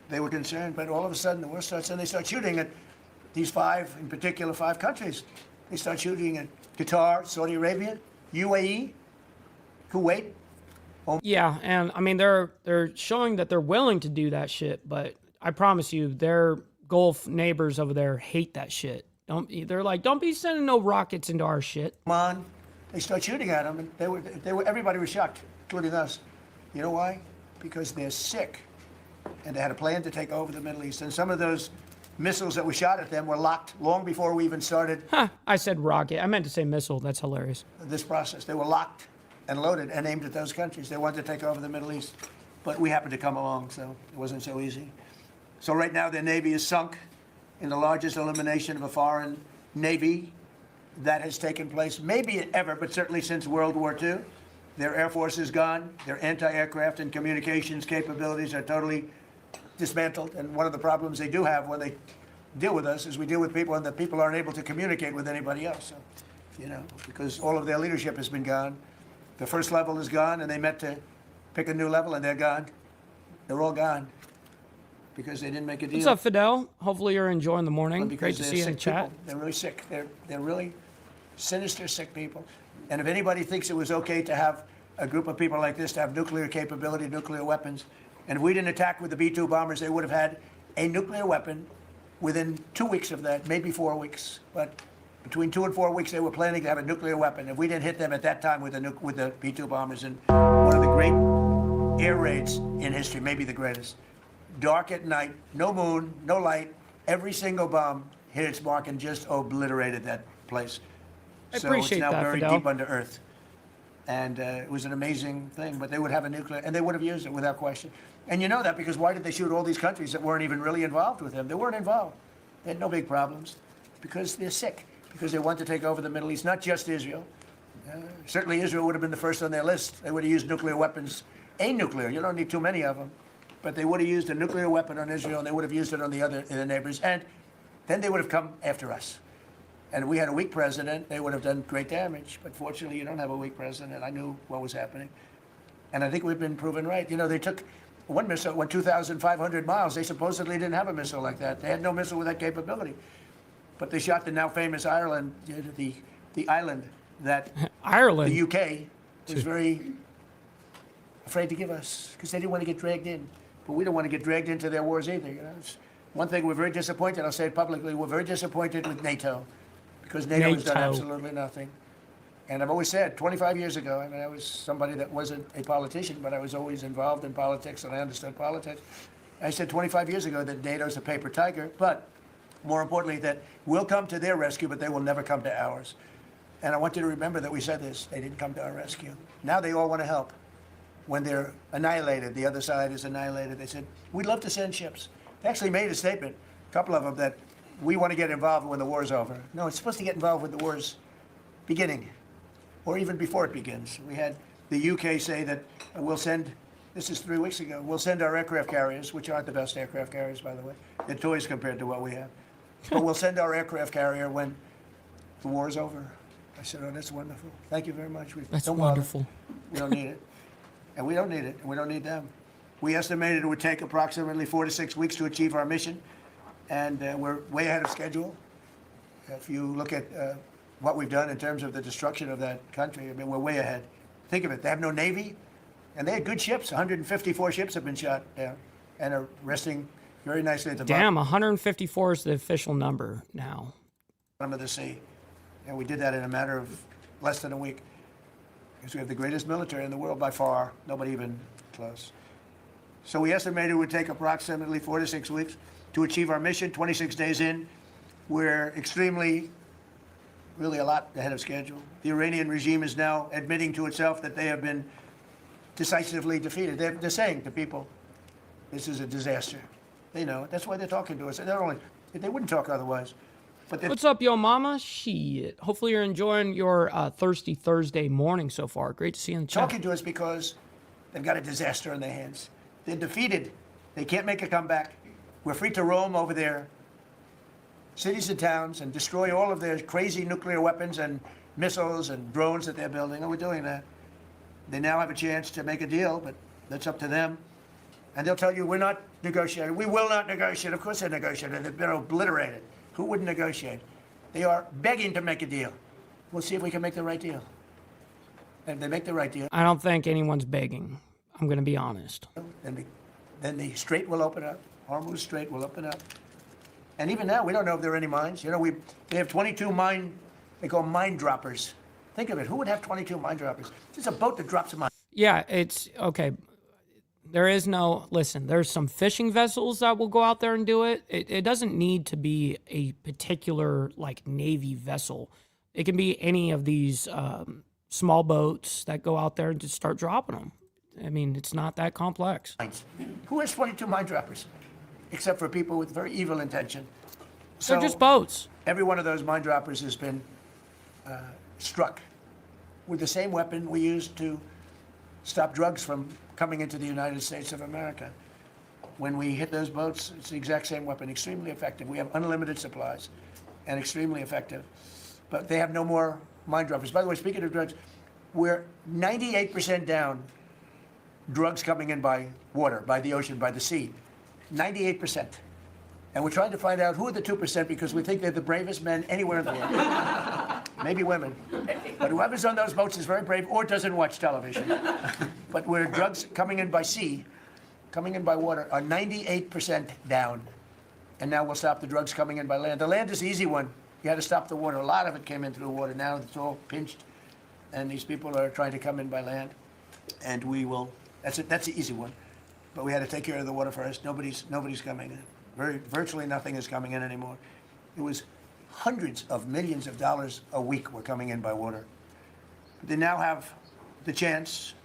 They were concerned, but all of a sudden the war starts and they start shooting at these five, in particular, 5 countries. They start shooting at Qatar, Saudi Arabia, UAE, Kuwait. Yeah, and I mean they're showing that they're willing to do that shit, but I promise you, their Gulf neighbors over there hate that shit. They're like, don't be sending no rockets into our shit. Come on, they start shooting at them, and everybody was shocked, including us. You know why? Because they're sick, and they had a plan to take over the Middle East. And some of those missiles that were shot at them were locked long before we even started. I said rocket. I meant to say missile. That's hilarious. This process, they were locked and loaded and aimed at those countries. They wanted to take over the Middle East, but we happened to come along, so it wasn't so easy. So right now, their navy is sunk in the largest elimination of a foreign navy that has taken place, maybe ever, but certainly since World War II. Their air force is gone. Their anti-aircraft and communications capabilities are totally dismantled. And one of the problems they do have when they deal with us is we deal with people and the people aren't able to communicate with anybody else. So, you know, because all of their leadership has been gone. The first level is gone, and they meant to pick a new level, and they're gone. They're all gone because they didn't make a deal. What's up, Fidel? Hopefully you're enjoying the morning. Great to they're see you in sick the chat. people. They're really sick. They're really sinister, sick people. And if anybody thinks it was okay to have a group of people like this to have nuclear capability, nuclear weapons, and if we didn't attack with the B-2 bombers, they would have had a nuclear weapon within 2 weeks of that, maybe 4 weeks. But between 2 and 4 weeks, they were planning to have a nuclear weapon. If we didn't hit them at that time with the B-2 bombers, and one of the great air raids in history, maybe the greatest. Dark at night, no moon, no light. Every single bomb hit its mark and just obliterated that place. I So appreciate it's now that, buried Fidel. deep under earth. And it was an amazing thing. But they would have a nuclear, and they would have used it without question. And you know that because why did they shoot all these countries that weren't even really involved with them? They weren't involved. They had no big problems because they're sick, because they want to take over the Middle East, not just Israel. Certainly Israel would have been the first on their list. They would have used nuclear weapons, a nuclear. You don't need too many of them. But they would have used a nuclear weapon on Israel, and they would have used it on the neighbors. And then they would have come after us. And if we had a weak president, they would have done great damage. But fortunately, you don't have a weak president. I knew what was happening. And I think we've been proven right. You know, they took one missile, went 2,500 miles. They supposedly didn't have a missile like that. They had no missile with that capability. But they shot the now famous Ireland, the island that Ireland. the UK was very afraid to give us because they didn't want to get dragged in. But we don't want to get dragged into their wars either. You know, it's one thing we're very disappointed. I'll say it publicly. We're very disappointed with NATO because NATO has done absolutely nothing. And I've always said, 25 years ago, I mean, I was somebody that wasn't a politician, but I was always involved in politics and I understood politics. I said 25 years ago that NATO's a paper tiger, but more importantly, that we'll come to their rescue, but they will never come to ours. And I want you to remember that we said this. They didn't come to our rescue. Now they all want to help. When they're annihilated, the other side is annihilated, they said, we'd love to send ships. They actually made a statement, a couple of them, that we want to get involved when the war's over. No, it's supposed to get involved when the war's beginning, or even before it begins. We had the UK say that we'll send, this is 3 weeks ago, we'll send our aircraft carriers, which aren't the best aircraft carriers, by the way. They're toys compared to what we have. But we'll send our aircraft carrier when the war is over. I said, oh, that's wonderful. Thank you very much. That's wonderful. We don't need it. And we don't need it, and we don't need them. We estimated it would take approximately 4 to 6 weeks to achieve our mission, and we're way ahead of schedule. If you look at what we've done in terms of the destruction of that country, I mean, we're way ahead. Think of it, they have no Navy, and they had good ships. 154 ships have been shot down and are resting very nicely at the Damn, 154 is the official number now. bottom of the sea. And we did that in a matter of less than a week. Because we have the greatest military in the world by far, nobody even close. So we estimated it would take approximately 4 to 6 weeks to achieve our mission. 26 days in, we're really a lot ahead of schedule. The Iranian regime is now admitting to itself that they have been decisively defeated. They're saying to people, this is a disaster. They know it. That's why they're talking to us. They wouldn't talk otherwise. But what's up, yo mama? Shit. Hopefully you're enjoying your Thirsty Thursday morning so far. Great to see you in the chat. Talking to us because they've got a disaster in their hands. They're defeated. They can't make a comeback. We're free to roam over their cities and towns and destroy all of their crazy nuclear weapons and missiles and drones that they're building. And we're doing that. They now have a chance to make a deal, but that's up to them. And they'll tell you, we're not negotiating. We will not negotiate. Of course they're negotiating. They've been obliterated. Who wouldn't negotiate? They are begging to make a deal. We'll see if we can make the right deal. And if they make the right deal, I don't think anyone's begging. I'm going to be honest. then the strait will open up. Hormuz Strait will open up. And even now, we don't know if there are any mines. You know, they have 22 they call mine droppers. Think of it. Who would have 22 mine droppers? It's a boat that drops a mine. Yeah, it's okay. There is no, listen, there's some fishing vessels that will go out there and do it. It doesn't need to be a particular like Navy vessel. It can be any of these small boats that go out there and just start dropping them. I mean, it's not that complex. Who has 22 mine droppers? Except for people with very evil intention. They're just boats. Every one of those mine droppers has been struck with the same weapon we used to stop drugs from coming into the United States of America. When we hit those boats, it's the exact same weapon, extremely effective. We have unlimited supplies and extremely effective. But they have no more mine droppers. By the way, speaking of drugs, we're 98% down drugs coming in by water, by the ocean, by the sea. 98%. And we're trying to find out who are the 2% because we think they're the bravest men anywhere in the world. Maybe women. But whoever's on those boats is very brave or doesn't watch television. But where drugs coming in by sea, coming in by water, are 98% down. And now we'll stop the drugs coming in by land. The land is the easy one. You had to stop the water. A lot of it came in through water. Now it's all pinched. And these people are trying to come in by land. And we will, that's the easy one. But we had to take care of the water first. Nobody's coming in. Virtually nothing is coming in anymore. It was hundreds of millions of dollars a week were coming in by water. They now have the chance,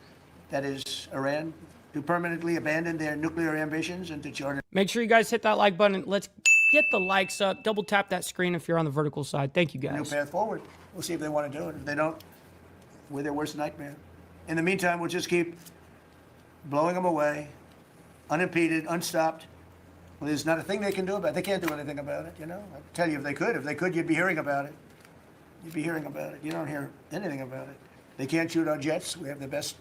that is Iran, to permanently abandon their nuclear ambitions and to join. Make sure you guys hit that like button. Let's get the likes up. Double tap that screen if you're on the vertical side. Thank you, guys. New path forward. We'll see if they want to do it. If they don't, we're their worst nightmare. In the meantime, we'll just keep blowing them away, unimpeded, unstopped. Well, there's not a thing they can do about it. They can't do anything about it, you know. I tell you, if they could, you'd be hearing about it. You'd be hearing about it. You don't hear anything about it. They can't shoot our jets. We have the best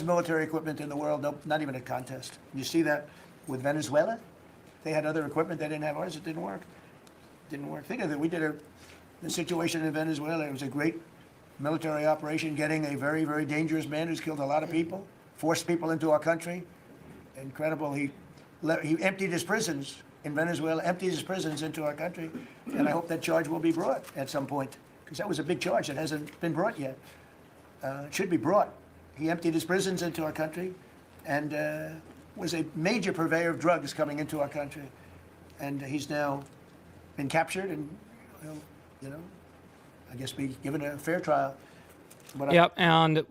military equipment in the world. No, not even a contest. You see that with Venezuela. They had other equipment. They didn't have ours. It didn't work. Think of it. We did the situation in Venezuela. It was a great military operation, getting a very, very dangerous man who's killed a lot of people, forced people into our country. Incredible. He emptied his prisons in Venezuela, emptied his prisons into our country, and I hope that charge will be brought at some point, because that was a big charge that hasn't been brought yet. It should be brought. He emptied his prisons into our country and was a major purveyor of drugs coming into our country. And he's now been captured and, you know, I guess be given a fair trial. But yep, and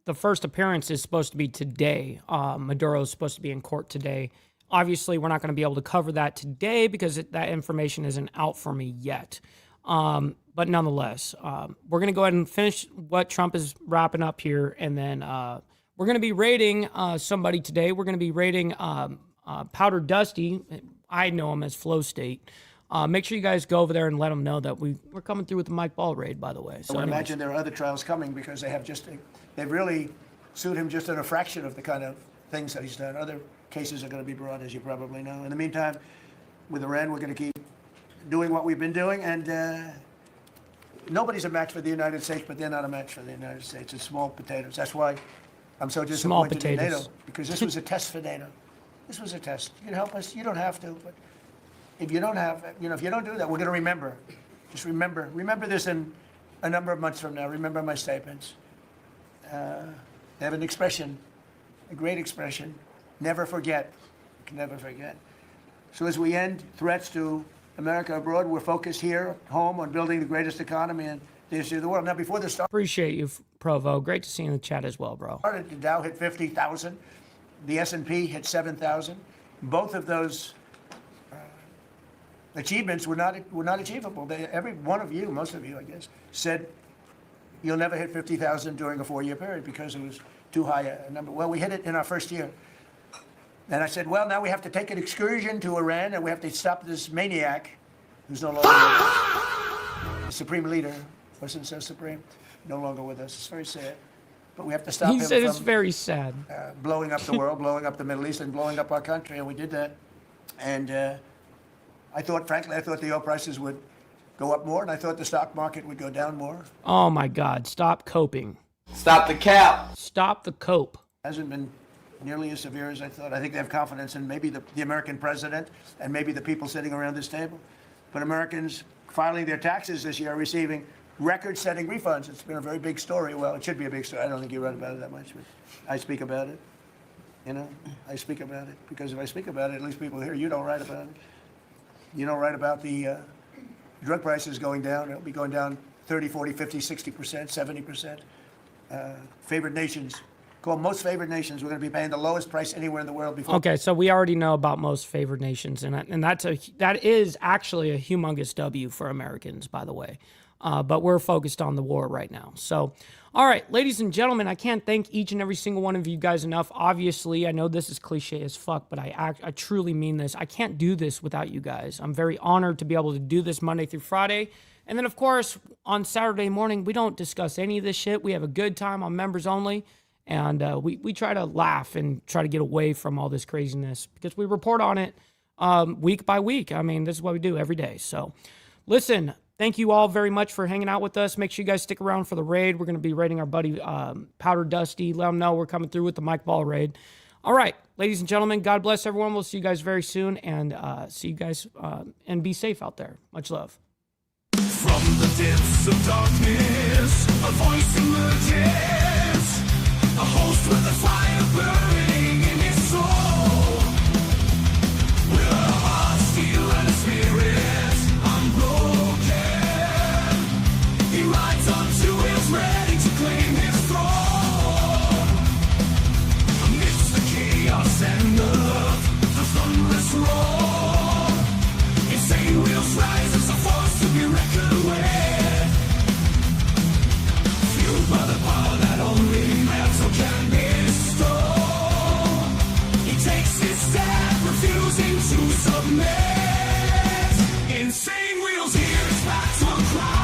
the first appearance is supposed to be today. Maduro is supposed to be in court today. Obviously, we're not going to be able to cover that today because that information isn't out for me yet. But nonetheless, we're going to go ahead and finish what Trump is wrapping up here. And then we're going to be rating somebody today. We're going to be rating Powder Dusty. I know him as Flow State. Make sure you guys go over there and let them know that we're coming through with the Mike Ball raid, by the way. So I would imagine there are other trials coming because they've really sued him just in a fraction of the kind of things that he's done. Other cases are going to be brought, as you probably know. In the meantime, with Iran, we're going to keep doing what we've been doing, and nobody's a match for the United States, but they're not a match for the United States. It's small potatoes. That's why I'm so disappointed in NATO, because this was a test for NATO. This was a test. You can help us. You don't have to, but if you don't have, if you don't do that, we're going to remember. Just remember this in a number of months from now. Remember my statements. They have an expression, a great expression. Never forget. You can never forget. So as we end threats to America abroad, we're focused here at home on building the greatest economy in the history of the world. Now, before this started, appreciate you, Provo. Great to see you in the chat as well, bro. The Dow hit 50,000. The S&P hit 7,000. Both of those achievements were not achievable. Every one of you, most of you, I guess, said you'll never hit 50,000 during a 4-year period because it was too high a number. Well, we hit it in our first year. Then I said, well, now we have to take an excursion to Iran, and we have to stop this maniac who's no longer with us. The supreme leader wasn't so supreme, no longer with us. It's very sad. But we have to stop him said from it's very sad. Blowing up the world, blowing up the Middle East, and blowing up our country, and we did that. And I thought the oil prices would go up more, and I thought the stock market would go down more. Oh, my God. Stop coping. Stop the cap. Stop the cope. Hasn't been nearly as severe as I thought. I think they have confidence in maybe the American president and maybe the people sitting around this table. But Americans filing their taxes this year are receiving record-setting refunds. It's been a very big story. Well, it should be a big story. I don't think you read about it that much, but I speak about it. You know, I speak about it because if I speak about it, at least people hear. You don't write about it. You don't write about the drug prices going down. It'll be going down 30, 40, 50, 60%, 70%. Favored nations. Called most favored nations. We're going to be paying the lowest price anywhere in the world before. Okay, so we already know about most favored nations, and that is actually a humongous W for Americans, by the way. But we're focused on the war right now. So, all right, ladies and gentlemen, I can't thank each and every single one of you guys enough. Obviously, I know this is cliche as fuck, but I truly mean this. I can't do this without you guys. I'm very honored to be able to do this Monday through Friday. And then, of course, on Saturday morning, we don't discuss any of this shit. We have a good time on members only. And we try to laugh and try to get away from all this craziness because we report on it week by week. I mean, this is what we do every day. So, listen, thank you all very much for hanging out with us. Make sure you guys stick around for the raid. We're going to be raiding our buddy Powder Dusty. Let him know we're coming through with the Mike Ball raid. All right, ladies and gentlemen, God bless everyone. We'll see you guys very soon. And see you guys and be safe out there. Much love. From the depths of darkness, a voice emerges. A host with a fire burning in his soul. With a heart steel and a spirit unbroken. He rides on to his ready to claim his throne. Amidst the chaos and the thunderous roar. Insane wheels rise as a force to be reckoned with. Fueled by the power that only can bestow. He takes his stand, refusing to submit. Insane wheels, hear his battle cry.